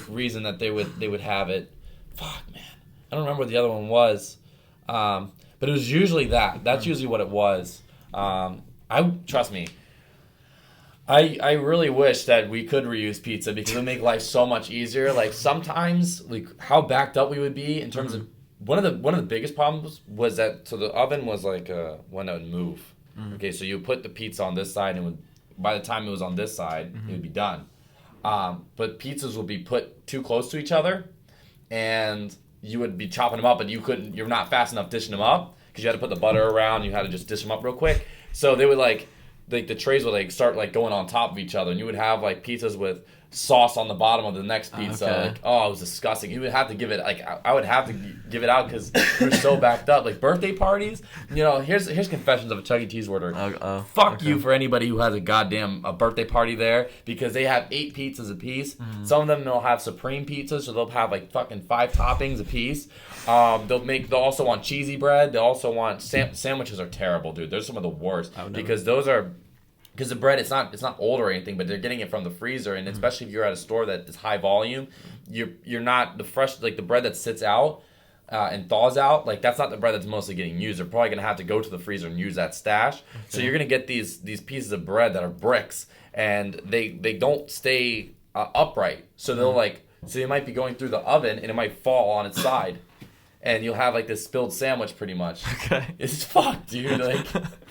S2: reason that they would have it. Fuck, man, I don't remember what the other one was. But it was usually that. That's usually what it was. Trust me. I really wish that we could reuse pizza because it would make life so much easier. Like, sometimes, how backed up we would be in terms of one of the biggest problems was that, so the oven was one that would move. Okay, so you put the pizza on this side, and by the time it was on this side, it would be done. But pizzas would be put too close to each other, and you would be chopping them up, but you're not fast enough dishing them up because you had to put the butter around. You had to just dish them up real quick. So they would the trays would start going on top of each other, and you would have pizzas with sauce on the bottom of the next pizza.
S3: Okay.
S2: It was disgusting. You would have to give it I would have to give it out because we were so backed up. Birthday parties, here's confessions of a Chuck E. Cheese order. Fuck you for anybody who has a goddamn birthday party there, because they have 8 pizzas a piece. Some of them they'll have supreme pizzas, so they'll have fucking 5 toppings a piece. They'll also want cheesy bread. They also want sandwiches are terrible, dude. They're some of the worst because the bread, it's not old or anything, but they're getting it from the freezer, and especially if you're at a store that is high volume, you're not the fresh the bread that sits out and thaws out, that's not the bread that's mostly getting used. They're probably gonna have to go to the freezer and use that stash. So you're gonna get these pieces of bread that are bricks, and they don't stay upright. So so they might be going through the oven and it might fall on its side. And you'll have this spilled sandwich pretty much.
S3: Okay.
S2: It's fucked, dude. I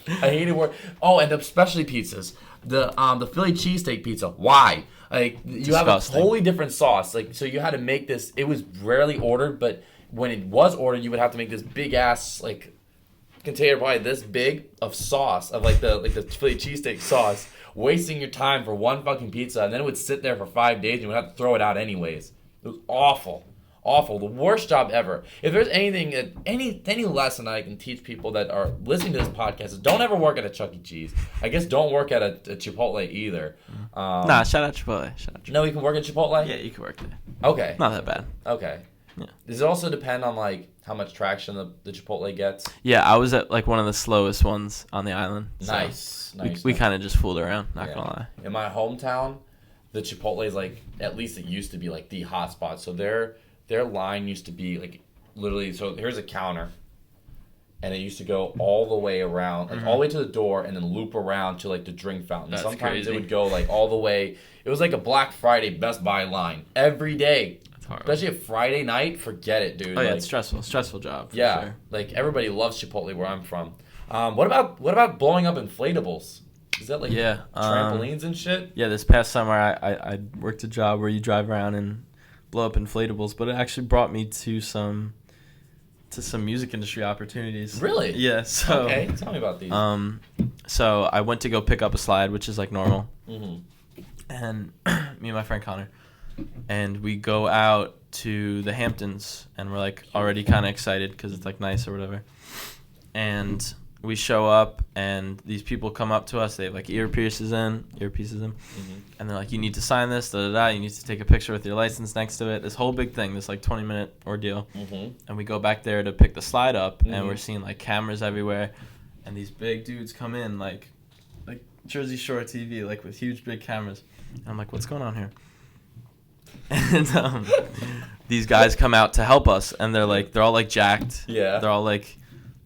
S2: hate it. And the specialty pizzas, the Philly cheesesteak pizza. Why? You have a totally different sauce. So you had to make this. It was rarely ordered, but when it was ordered, you would have to make this big ass container, probably this big, of sauce of the Philly cheesesteak sauce, wasting your time for one fucking pizza, and then it would sit there for 5 days, and you would have to throw it out anyways. It was awful. Awful. The worst job ever. If there's anything, any lesson I can teach people that are listening to this podcast is don't ever work at a Chuck E. Cheese. I guess don't work at a Chipotle either.
S3: Shout out Chipotle.
S2: No, you can work at Chipotle?
S3: Yeah, you can work there.
S2: Okay.
S3: Not that bad.
S2: Okay.
S3: Yeah.
S2: Does it also depend on
S3: how
S2: much traction the Chipotle gets?
S3: Yeah, I was at one of the slowest ones on the island. So
S2: Nice.
S3: We kind of just fooled around, not gonna lie.
S2: In my hometown, the Chipotle is at least it used to be the hot spot. So their line used to be literally, so here's a counter, and it used to go all the way around, all the way to the door, and then loop around to the drink fountain.
S3: That's
S2: Sometimes
S3: crazy.
S2: it would go all the way. It was like a Black Friday Best Buy line every day.
S3: That's horrible.
S2: Especially a Friday night, forget it, dude.
S3: Oh yeah, it's stressful job. For
S2: yeah,
S3: sure.
S2: Everybody loves Chipotle where I'm from. What about blowing up inflatables? Is that trampolines and shit?
S3: Yeah, this past summer I worked a job where you drive around and blow up inflatables, but it actually brought me to some music industry opportunities.
S2: Really?
S3: Yeah. So
S2: okay, tell me about these.
S3: So I went to go pick up a slide, which is normal,
S2: and
S3: me and my friend Connor, and we go out to the Hamptons, and we're already kind of excited because it's nice or whatever, and we show up, and these people come up to us. They have earpieces in, and they're you need to sign this, you need to take a picture with your license next to it. This whole big thing, this 20-minute ordeal. And we go back there to pick the slide up, and we're seeing cameras everywhere, and these big dudes come in like Jersey Shore TV, with huge big cameras. And I'm what's going on here? And these guys come out to help us, and they're all jacked.
S2: Yeah.
S3: They're all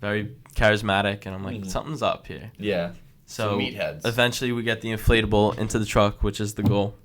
S3: very charismatic, and I'm something's up here.
S2: Yeah.
S3: So
S2: meatheads.
S3: Eventually we get the inflatable into the truck, which is the goal.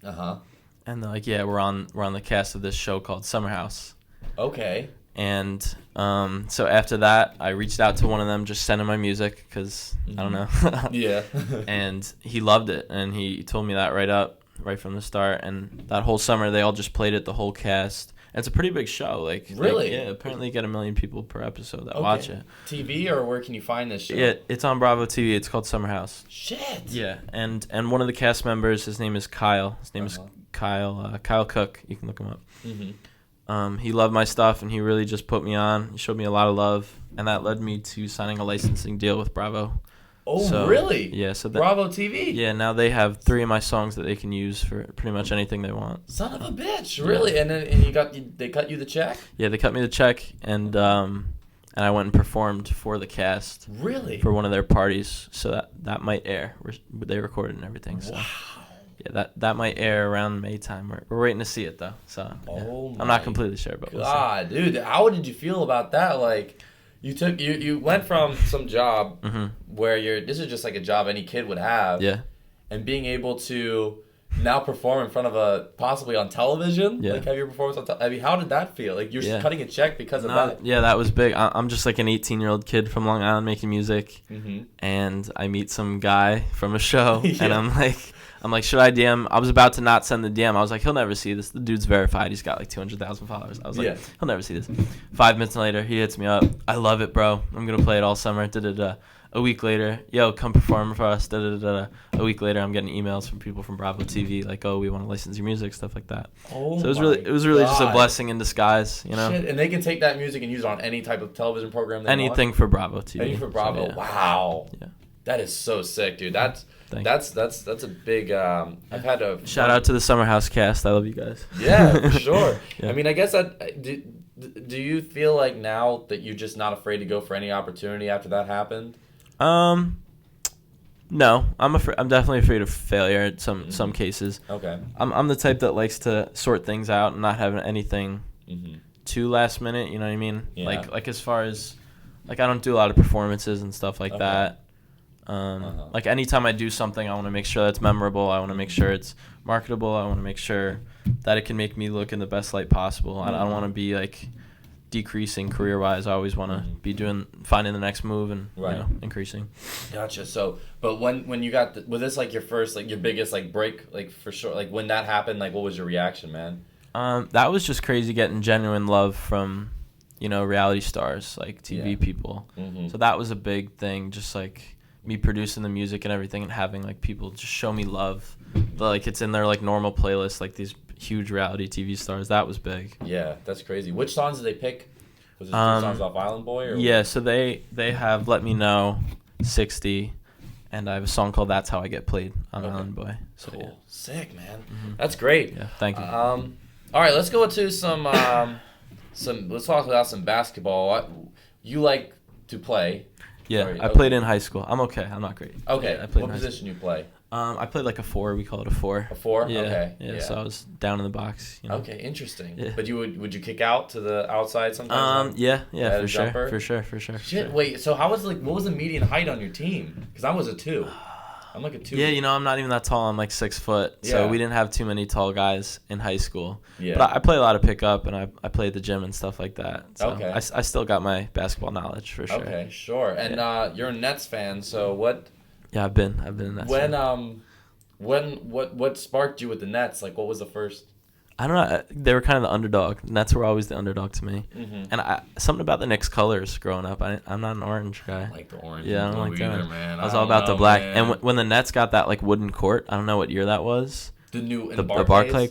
S3: And they're yeah, we're on the cast of this show called Summer House.
S2: Okay.
S3: And so after that, I reached out to one of them, just sending my music because I don't know.
S2: Yeah.
S3: And he loved it, and he told me that right from the start. And that whole summer, they all just played it, the whole cast. It's a pretty big show.
S2: Really?
S3: Yeah, apparently you get 1 million people per episode that watch it.
S2: TV, or where can you find this show?
S3: Yeah, it's on Bravo TV. It's called Summer House.
S2: Shit.
S3: Yeah, and one of the cast members, his name is Kyle. His name is Kyle Cook. You can look him up. He loved my stuff, and he really just put me on. He showed me a lot of love, and that led me to signing a licensing deal with Bravo.
S2: Oh,
S3: So,
S2: really?
S3: Yeah. So
S2: Bravo TV.
S3: Yeah. Now they have 3 of my songs that they can use for pretty much anything they want.
S2: Son of a bitch, really? Yeah. And they cut you the check?
S3: Yeah, they cut me the check, and I went and performed for the cast.
S2: Really?
S3: For one of their parties, so that might air. They recorded and everything. So.
S2: Wow.
S3: Yeah, that might air around May time. We're waiting to see it though. So yeah. I'm not completely sure, but we'll see.
S2: Dude, how did you feel about that? Like, you went from some job where this is just like a job any kid would have.
S3: Yeah.
S2: And being able to now perform in front of possibly on television.
S3: Yeah.
S2: Like, have your performance on television. I mean, how did that feel? Like, you're cutting a check because of that.
S3: Yeah, that was big. I'm just like an 18-year-old kid from Long Island making music, and I meet some guy from a show, and I'm like, should I DM? I was about to not send the DM. I was like, he'll never see this. The dude's verified. He's got like 200,000 followers. I was like, he'll never see this. 5 minutes later, he hits me up. I love it, bro. I'm gonna play it all summer. Da-da-da. A week later, yo, come perform for us. Da-da-da-da. A week later, I'm getting emails from people from Bravo TV, like, oh, we want to license your music, stuff like that.
S2: Oh,
S3: so it was really just a blessing in disguise, you know.
S2: Shit. And they can take that music and use it on any type of television program they
S3: Anything
S2: want?
S3: for Bravo TV.
S2: Anything for Bravo.
S3: So, yeah.
S2: Wow.
S3: Yeah.
S2: That is so sick, dude. That's a big. I've had a
S3: shout out to the Summer House cast. I love you guys.
S2: Yeah, for sure.
S3: Yeah.
S2: I mean, I guess that. Do you feel like now that you're just not afraid to go for any opportunity after that happened?
S3: No, I'm definitely afraid of failure in some cases.
S2: Okay.
S3: I'm the type that likes to sort things out and not have anything too last minute. You know what I mean?
S2: Yeah.
S3: Like as far as I don't do a lot of performances and stuff like that. Like anytime I do something, I want to make sure that's memorable. I want to make sure it's marketable. I want to make sure that it can make me look in the best light possible. I don't want to be like decreasing career-wise. I always want to be finding the next move and increasing.
S2: Gotcha. So, but when you got was this like your first, like your biggest like break, like for sure, like when that happened, like what was your reaction, man?
S3: That was just crazy, getting genuine love from reality stars, like TV people. So that was a big thing, just like me producing the music and everything, and having like people just show me love, like it's in their like normal playlist, like these huge reality TV stars. That was big.
S2: Yeah, that's crazy. Which songs did they pick? Was it 2 songs off Islandboy? Or
S3: yeah, so they have Let Me Know, 60, and I have a song called That's How I Get Played on Islandboy. So,
S2: cool.
S3: Yeah.
S2: Sick, man. That's great.
S3: Yeah, thank you.
S2: All right, let's go to some let's talk about some basketball. You like to play?
S3: Yeah, I played in high school. I'm okay. I'm not great.
S2: Okay.
S3: Yeah, I played
S2: what position you play?
S3: I played like a 4. We call it a 4.
S2: A 4?
S3: Yeah.
S2: Okay.
S3: Yeah. So I was down in the box.
S2: Okay, interesting.
S3: Yeah.
S2: But would you kick out to the outside sometimes?
S3: Yeah, for
S2: jumper?
S3: sure.
S2: Shit. Wait. So what was the median height on your team? Because I was a 2. I'm like a 2.
S3: Yeah, I'm not even that tall. I'm like 6 foot. So we didn't have too many tall guys in high school. Yeah. But I play a lot of pickup, and I play at the gym and stuff like that. So
S2: okay.
S3: I still got my basketball knowledge for sure.
S2: Okay, sure. And you're a Nets fan, so what?
S3: Yeah, I've been a Nets fan.
S2: What sparked you with the Nets? Like, what was the first?
S3: I don't know. They were kind of the underdog. Nets were always the underdog to me. And something about the Knicks colors growing up. I'm not an orange guy.
S2: I don't like the orange.
S3: Yeah, I don't like that.
S2: Man.
S3: I was all about the black.
S2: Man.
S3: And when the Nets got that like wooden court, I don't know what year that was.
S2: The
S3: Barclay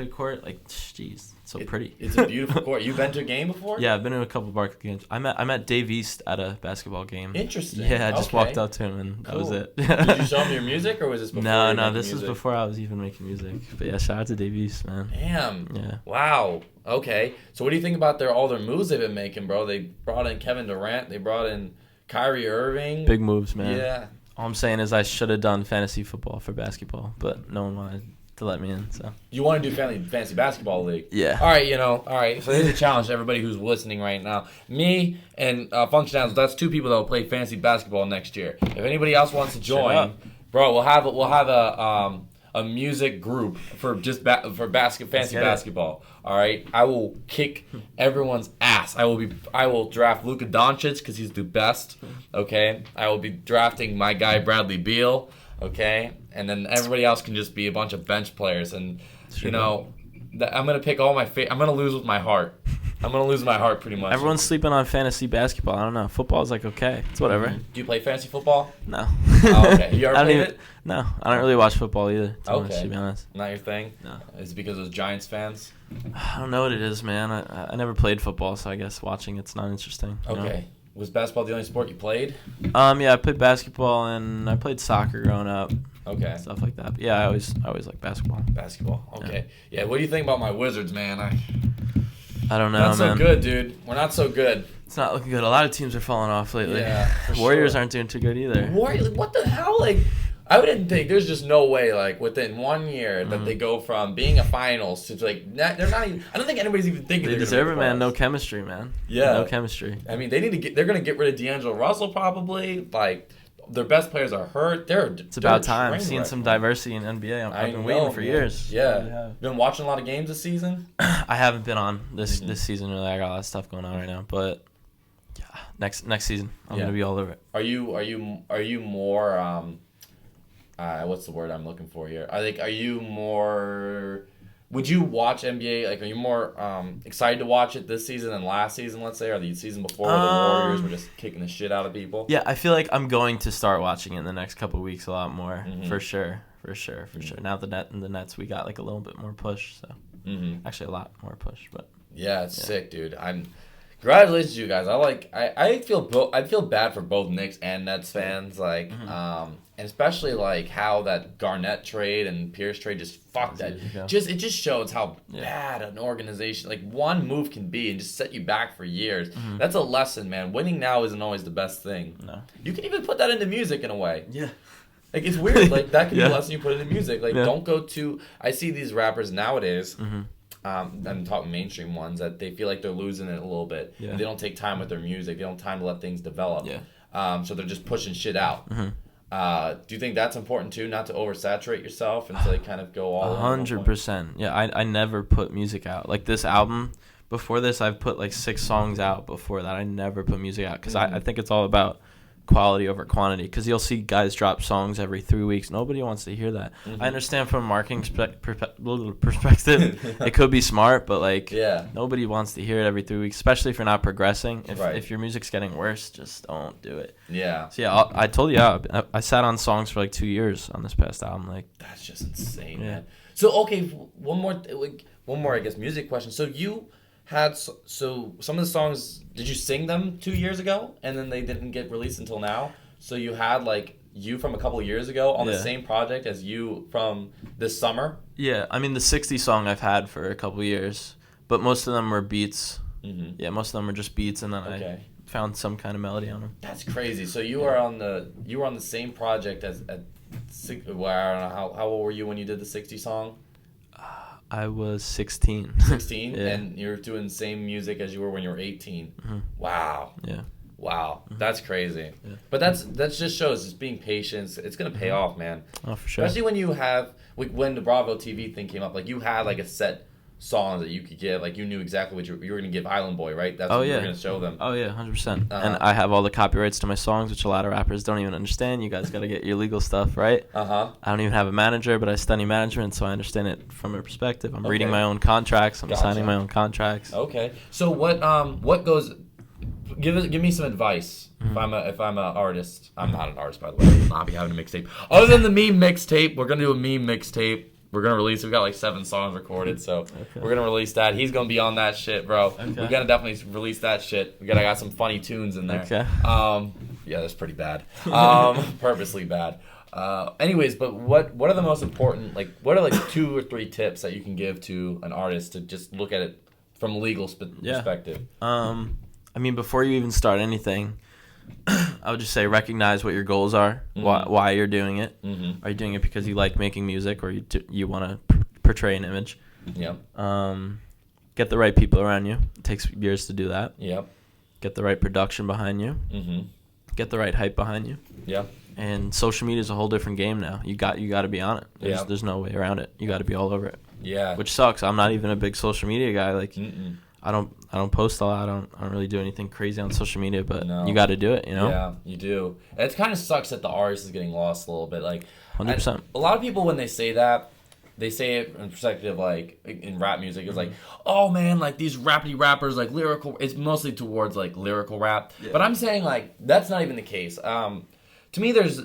S3: court. Like, jeez, so pretty.
S2: It's a beautiful court. You've been to a game before?
S3: Yeah, I've been to a couple Barclay games. I met Dave East at a basketball game.
S2: Interesting.
S3: Yeah, I just walked up to him and that was it.
S2: Did you show him your music, or was this before?
S3: No, this was before I was even making music. But yeah, shout out to Dave East, man.
S2: Damn.
S3: Yeah.
S2: Wow. Okay. So what do you think about all their moves they've been making, bro? They brought in Kevin Durant. They brought in Kyrie Irving.
S3: Big moves, man.
S2: Yeah.
S3: All I'm saying is I should have done fantasy football for basketball, but no one wanted to let me in. So
S2: you want to do fantasy basketball league?
S3: Yeah.
S2: All right. So here's a challenge to everybody who's listening right now. Me and Function Adams, that's 2 people that will play fantasy basketball next year. If anybody else wants to join, bro, we'll have a music group for just fantasy basketball. All right. I will kick everyone's ass. I will draft Luka Doncic because he's the best. Okay. I will be drafting my guy Bradley Beal. Okay, and then everybody else can just be a bunch of bench players, and I'm gonna pick all my I'm gonna lose with my heart. I'm gonna lose my heart pretty much.
S3: Everyone's sleeping on fantasy basketball. I don't know. Football's like okay, it's whatever.
S2: Do you play fantasy football?
S3: No.
S2: Oh, okay. You ever played it?
S3: No, I don't really watch football either.
S2: To
S3: be honest.
S2: Not your thing?
S3: No.
S2: Is it because of Giants fans?
S3: I don't know what it is, man. I never played football, so I guess watching it's not interesting.
S2: Okay. Was basketball the only sport you played?
S3: Yeah, I played basketball and I played soccer growing up.
S2: Okay.
S3: Stuff like that. But yeah, I always liked basketball.
S2: Basketball. Okay. Yeah. What do you think about my Wizards, man?
S3: I don't know,
S2: not
S3: man.
S2: so good, dude. We're not so good.
S3: It's not looking good. A lot of teams are falling off lately.
S2: Yeah. For
S3: Warriors
S2: sure.
S3: aren't doing too good either.
S2: What the hell? Like, I didn't think there's just no way, like, within 1 year that they go from being a finals to, like, they're not even, I don't think anybody's even thinking
S3: They
S2: they're
S3: deserve
S2: gonna
S3: it,
S2: make
S3: man.
S2: the
S3: No
S2: finals.
S3: chemistry, man.
S2: Yeah.
S3: No chemistry.
S2: I mean, they're going to get rid of D'Angelo Russell probably. Like, their best players are hurt.
S3: It's about time. Seeing some diversity in NBA. I've been waiting for years.
S2: Yeah. Been watching a lot of games this season?
S3: I haven't been on this season really. I got a lot of stuff going on right now, but yeah, next season I'm gonna be all over it.
S2: Are you more what's the word I'm looking for here? Are you more? Would you watch NBA? Like, are you more excited to watch it this season than last season? Let's say, or the season before where the Warriors were just kicking the shit out of people?
S3: Yeah, I feel like I'm going to start watching it in the next couple of weeks a lot more, for sure. Now the Nets, we got like a little bit more push, so actually a lot more push, but
S2: yeah, it's sick, dude. Congratulations to you guys. I feel bad for both Knicks and Nets fans, like, and especially like how that Garnett trade and Pierce trade just fucked that. It just shows how bad an organization, like, one move can be and just set you back for years. That's a lesson, man. Winning now isn't always the best thing.
S3: No.
S2: You can even put that into music in a way.
S3: yeah.
S2: Like, it's weird. Like, that can be a lesson you put into music. Like, don't go to. I see these rappers nowadays. I'm talking mainstream ones that they feel like they're losing it a little bit.
S3: Yeah.
S2: And they don't take time with their music. They don't have time to let things develop.
S3: Yeah.
S2: So they're just pushing shit out. Do you think that's important too, not to oversaturate yourself and to, like, kind of go all
S3: 100%. Yeah, I never put music out. Like, this album, before this, I've put like 6 songs out before that. I never put music out because I think it's all about quality over quantity, because you'll see guys drop songs every 3 weeks. Nobody wants to hear that. I understand from a marketing perspective it could be smart, but like, nobody wants to hear it every 3 weeks, especially if you're not progressing. If your music's getting worse, just don't do it. So yeah, I told you, I sat on songs for like 2 years on this past album. Like,
S2: that's just insane, man. So okay, one more I guess music question. So you had some of the songs, did you sing them 2 years ago and then they didn't get released until now? So you had like you from a couple of years ago on the same project as you from this summer? Yeah,
S3: I mean, the 60 song I've had for a couple of years, but most of them were beats. Yeah, most of them were just beats, and then I found some kind of melody on them.
S2: That's crazy. So you were on the same project as well, I don't know how old were you when you did the 60 song?
S3: I was 16.
S2: 16? And you're doing the same music as you were when you were 18. Wow.
S3: Yeah.
S2: Wow. That's crazy. Yeah. But that just shows just being patient. It's going to pay off, man.
S3: Oh, for sure.
S2: Especially when you have, like, when the Bravo TV thing came up, like, you had like a set songs that you could give, like, you knew exactly what you were going to give Islandboy, right? That's what you were going to show them.
S3: Oh yeah, 100%. And I have all the copyrights to my songs, which a lot of rappers don't even understand. You guys got to get your legal stuff right. I don't even have a manager, but I study management, so I understand it from a perspective. I'm reading my own contracts. I'm signing my own contracts.
S2: Okay. So what goes? Give me some advice. If I'm an artist, I'm not an artist, by the way. I will not be having a mixtape. Other than the meme mixtape, we're gonna do a meme mixtape. We're going to release, we've got like 7 songs recorded, so we're going to release that. He's going to be on that shit, bro. We're going to definitely release that shit. I got some funny tunes in there. Yeah, that's pretty bad. Purposely bad. Anyways, but what are the most important, like, what are like 2 or 3 tips that you can give to an artist to just look at it from a legal perspective?
S3: I mean, before you even start anything, I would just say recognize what your goals are, why you're doing it. Are you doing it because you like making music, or you want to portray an image? Get the right people around you. It takes years to do that. Get the right production behind you. Get the right hype behind you. And social media is a whole different game now. You got to be on it. There's no way around it. You got to be all over it. Which sucks. I'm not even a big social media guy. Like, I don't post a lot. I don't really do anything crazy on social media, but you got to do it, you know?
S2: Yeah, you do. It kind of sucks that the artist is getting lost a little bit. Like,
S3: 100%.
S2: A lot of people, when they say that, they say it in perspective, like, in rap music, it's like, oh man, like, these rappity rappers, like, lyrical, it's mostly towards, like, lyrical rap. But I'm saying, like, that's not even the case. To me, there's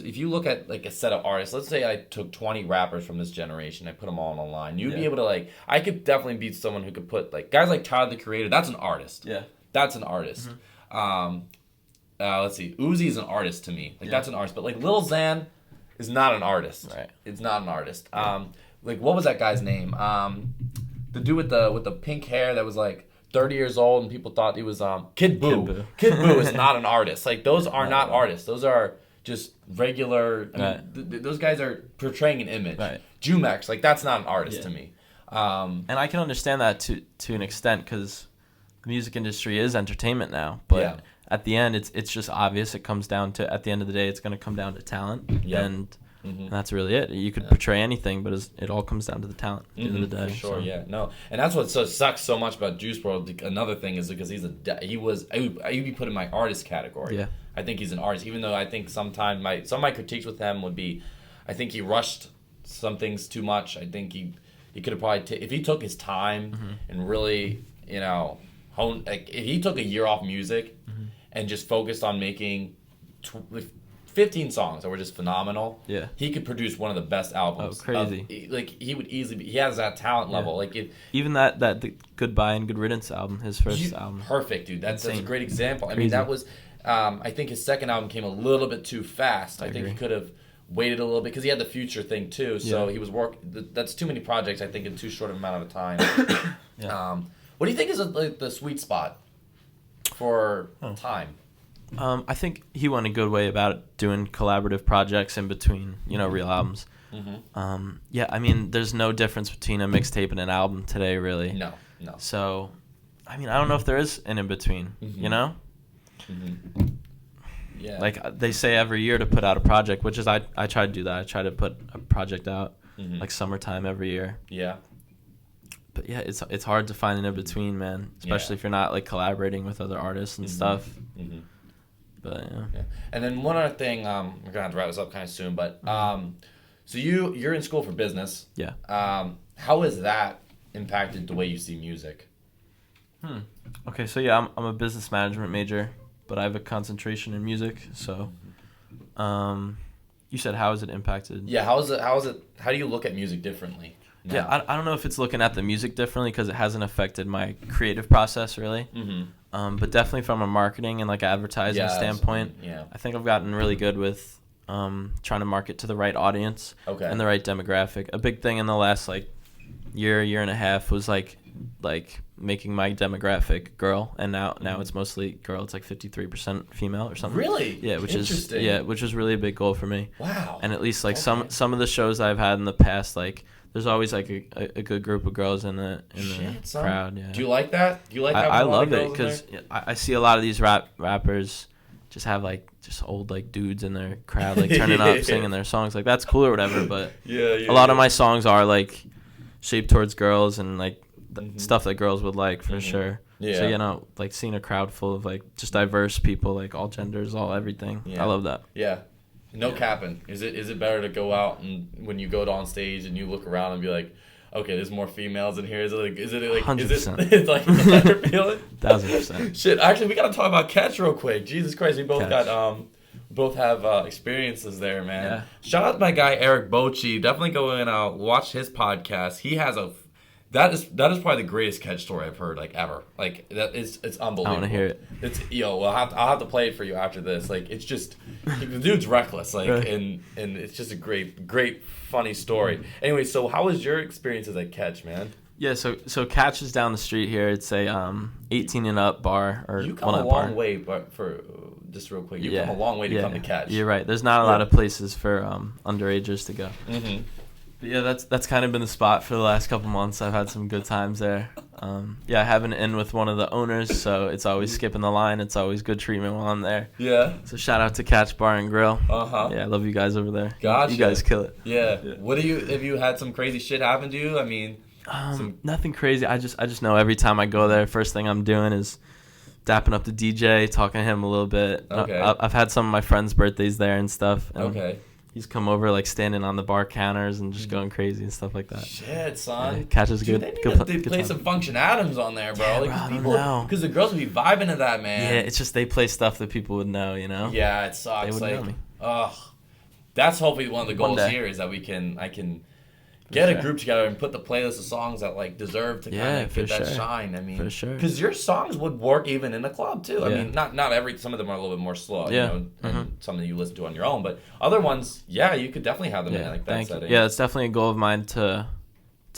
S2: if you look at like a set of artists, let's say I took 20 rappers from this generation, I put them all on a line. You'd be able to, like, I could definitely beat someone who could put, like, guys like Tyler the Creator. That's an artist. That's an artist. Let's see. Uzi's an artist to me. Like that's an artist, but like Lil Xan is not an artist.
S3: Right.
S2: It's not an artist. Like what was that guy's name? The dude with the pink hair that was like 30 years old and people thought he was Kid Buu. Kid Buu is not an artist. Like those are not artists. Those are just regular. Those guys are portraying an image.
S3: Right.
S2: Jumex, like that's not an artist to me.
S3: And I can understand that to an extent because the music industry is entertainment now, but at the end, it's just obvious. It comes down to, at the end of the day, it's going to come down to talent, and that's really it. You could portray anything, but it all comes down to the talent at the end of the day.
S2: For sure, no, and that's what sucks so much about Juice WRLD. Another thing is because he'd be put in my artist category.
S3: Yeah,
S2: I think he's an artist, even though I think sometimes some of my critiques with him would be, I think he rushed some things too much. I think he could have probably if he took his time and really if he took a year off music and just focused on making 15 songs that were just phenomenal, he could produce one of the best albums.
S3: Oh, crazy.
S2: He would easily he has that talent level. Like
S3: even the Goodbye and Good Riddance album, his first album.
S2: Perfect, dude. That's a great example. Crazy. I mean, that was I think his second album came a little bit too fast. I think he could have waited a little bit because he had the Future thing too. So he was that's too many projects I think in too short of amount of time. What do you think is the sweet spot for time?
S3: I think he went a good way about doing collaborative projects in between, real albums. I mean, there's no difference between a mixtape and an album today, really.
S2: No.
S3: So, I mean, I don't know if there is an in between. Yeah. Like they say every year to put out a project, which is I try to do that. I try to put a project out like summertime every year. Yeah. But yeah, it's hard to find an in between, man. Especially if you're not like collaborating with other artists and stuff. But yeah.
S2: And then one other thing, we're gonna have to wrap this up kind of soon. But so you're in school for business.
S3: Yeah.
S2: How has that impacted the way you see music?
S3: Okay, so yeah, I'm a business management major, but I have a concentration in music. So, you said how has it impacted?
S2: Yeah, how is it? How do you look at music differently now?
S3: Yeah, I don't know if it's looking at the music differently because it hasn't affected my creative process really. But definitely from a marketing and like advertising standpoint, I think I've gotten really good with trying to market to the right audience and the right demographic. A big thing in the last like year and a half was like making my demographic girl, and now it's mostly girl. It's like 53% female or something.
S2: Really?
S3: Yeah, which is really a big goal for me.
S2: Wow.
S3: And at least like some of the shows I've had in the past, like there's always like a good group of girls in the crowd. Yeah.
S2: Do you like that? Do you like that?
S3: I love it because I see a lot of these rappers just have like just old like dudes in their crowd like turning up singing their songs. Like that's cool or whatever, but a lot of my songs are like shaped towards girls and like stuff that girls would like for sure. Yeah. So like seeing a crowd full of like just diverse people, like all genders, all everything. I love that.
S2: Yeah. No capping. Is it better to go out and when you go on stage and you look around and be like, okay, there's more females in here. Is it like
S3: 100%.
S2: It's like a better feeling?
S3: 1000%.
S2: Shit. Actually, we gotta talk about Catch real quick. Jesus Christ, we both have experiences there, man. Yeah. Shout out to my guy Eric Bochi. Definitely go and watch his podcast. He has that is probably the greatest Catch story I've heard like ever. Like it's unbelievable.
S3: I want to hear it.
S2: It's I'll have to play it for you after this. Like it's just the dude's reckless. Like and it's just a great funny story. Anyway, so how was your experiences at Catch, man?
S3: Yeah, so Catch is down the street here. It's a 18 and up bar or
S2: you come a long way, but for just real quick, you come a long way to come to Catch.
S3: You're right. There's not a lot of places for underagers to go. But yeah, that's kind of been the spot for the last couple months. I've had some good times there. I have an in with one of the owners, so it's always skipping the line. It's always good treatment while I'm there. Yeah. So shout out to Catch Bar and Grill. Yeah, I love you guys over there. Gotcha. You guys kill it.
S2: Yeah. What have you had some crazy shit happen to you? I mean,
S3: nothing crazy. I just know every time I go there, first thing I'm doing is dapping up the DJ, talking to him a little bit. Okay. I've had some of my friends' birthdays there and stuff. And he's come over like standing on the bar counters and just going crazy and stuff like that.
S2: Shit, son.
S3: Yeah, Catches good.
S2: They play some Function Adams on there, bro.
S3: Yeah, like,
S2: because the girls would be vibing to that, man.
S3: Yeah, it's just they play stuff that people would know,
S2: Yeah, it sucks. They would know me. That's hopefully one of the goals here is that I can Get a group together and put the playlist of songs that like deserve to kind of get that shine. I mean,
S3: for sure.
S2: Because your songs would work even in a club too. I mean, not every. Some of them are a little bit more slow. You know, and some that you listen to on your own. But other ones, you could definitely have them in like that setting.
S3: Yeah, it's definitely a goal of mine to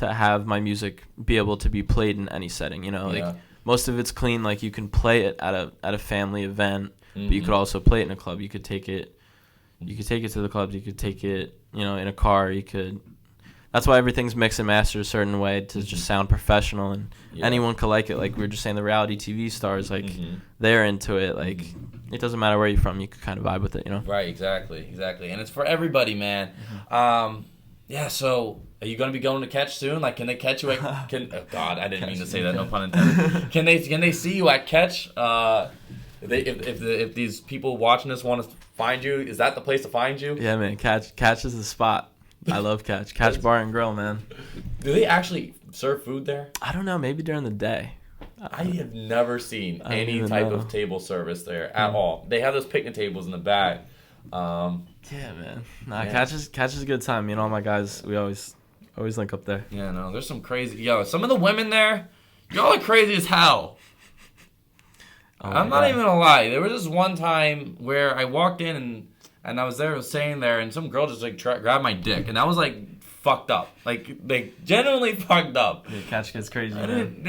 S3: have my music be able to be played in any setting. You know, like most of it's clean. Like you can play it at a family event, but you could also play it in a club. You could take it. You could take it to the clubs. You could take it, in a car. You could. That's why everything's mixed and mastered a certain way to just sound professional, and anyone could like it. Like we were just saying, the reality TV stars, like they're into it. Like it doesn't matter where you're from, you could kind of vibe with it,
S2: Right, exactly, and it's for everybody, man. So are you gonna be going to Catch soon? Like, can they catch you at? Oh God, I didn't mean to say that. No pun intended. Can they see you at Catch? If these people watching this want to find you, is that the place to find you?
S3: Yeah, man. Catch is the spot. I love Catch. Catch Bar and Grill, man.
S2: Do they actually serve food there?
S3: I don't know. Maybe during the day.
S2: I have never seen any type of table service there at all. They have those picnic tables in the back.
S3: Yeah, man. Catch is a good time. Me and all my guys, we always link up there.
S2: Yeah, no, there's some crazy. Some of the women there, y'all are crazy as hell. I'm not even gonna lie. There was this one time where I walked in and I was staying there, and some girl just like grabbed my dick, and I was like fucked up, like genuinely fucked up.
S3: Yeah, Catch gets crazy.
S2: And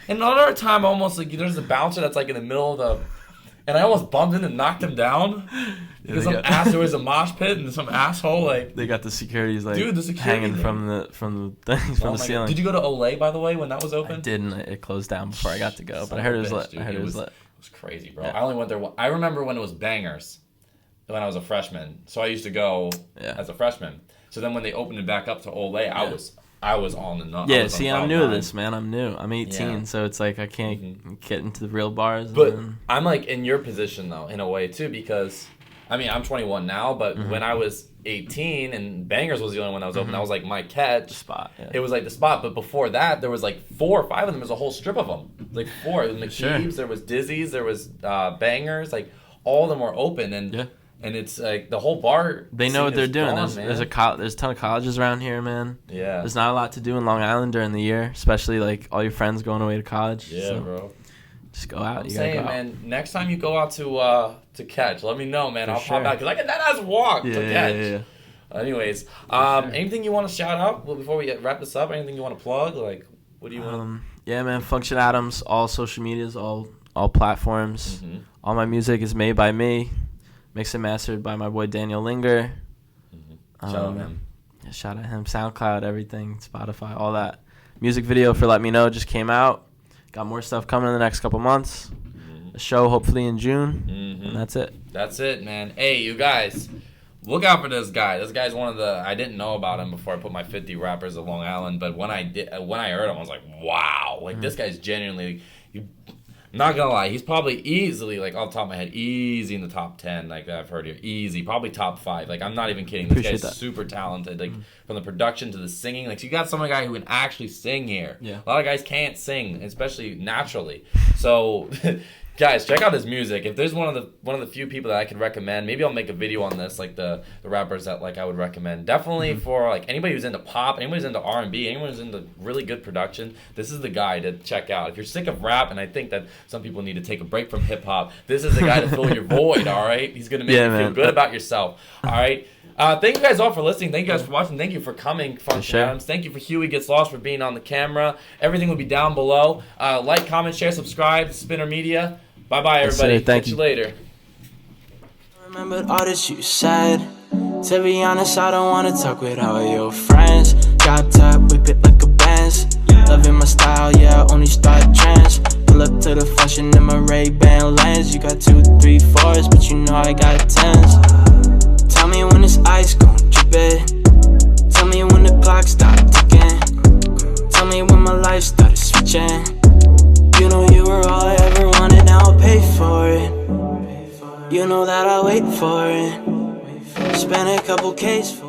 S2: another time, almost like there's a bouncer that's like in the middle of the, and I almost bumped in and knocked him down because there was a mosh pit and some asshole like. They got the securities like hanging from the things from the ceiling. God. Did you go to Olay, by the way, when that was open? I didn't. It closed down before I got to go, but I heard it was lit. It was crazy, bro. Yeah. I only went there. I remember when it was Bangers. When I was a freshman, so I used to go as a freshman. So then when they opened it back up to Olay, I was on the nut. Yeah, see, I'm new to this, man. I'm new. I'm 18, so it's like I can't get into the real bars. But I'm like in your position though, in a way too, because I mean I'm 21 now, but when I was 18 and Bangers was the only one that was open, that was like my catch spot. Yeah. It was like the spot, but before that there was like 4 or 5 of them. There was a whole strip of them, like 4. There was McKeeb's, there was Dizzy's, there was Bangers, like all of them were open and. And it's like the whole bar. They know what they're doing. There's a ton of colleges around here, man. Yeah. There's not a lot to do in Long Island during the year, especially like all your friends going away to college. Yeah, so bro. Just go out. I'm saying, man, next time you go out to Catch, let me know, man. I'll pop out because I get that ass walk to Catch. Yeah. Anyways, anything you want to shout out before we wrap this up? Anything you want to plug? Like, what do you want? Yeah, man. Function Adams, all social medias, all platforms. All my music is made by me. Mixed and mastered by my boy Daniel Linger. Shout out him. Yeah, shout out him. SoundCloud, everything, Spotify, all that. Music video for Let Me Know just came out. Got more stuff coming in the next couple months. A show hopefully in June. And that's it. That's it, man. Hey, you guys, look out for this guy. This guy's one of the. I didn't know about him before I put my 50 rappers of Long Island, but when I heard him, I was like, wow. Like this guy's genuinely. I'm not gonna lie, he's probably easily, like off the top of my head, easy in the top 10, like I've heard here. Easy, probably top 5. Like I'm not even kidding. This guy's super talented. Like from the production to the singing. Like so you got some guy who can actually sing here. Yeah. A lot of guys can't sing, especially naturally. So guys, check out his music. If there's one of the few people that I could recommend, maybe I'll make a video on this, like the rappers that like I would recommend. Definitely for like anybody who's into pop, anybody who's into R&B, anyone who's into really good production, this is the guy to check out. If you're sick of rap, and I think that some people need to take a break from hip hop, this is the guy to fill your void. All right, he's gonna make you feel good about yourself. All right. Thank you guys all for listening. Thank you guys for watching. Thank you for coming, Function Adams. Thank you for Huey Gets Lost for being on the camera. Everything will be down below. Like, comment, share, subscribe. Spinner Media. Bye-bye, everybody. Yes, thank you later. Remembered all that you said. To be honest, I don't want to talk with all your friends. Got top, whip it like a Benz. Loving my style, yeah, only start trends. Pull up to the function in my Ray-Ban lens. You got 2, 3, 4s, but you know I got 10s. Tell me when this ice gon' drip it. Tell me when the clock stop ticking. Tell me when my life started switching. You know you were all I ever wanted, now I'll pay for it. You know that I'll wait for it. Spend a couple K's for it.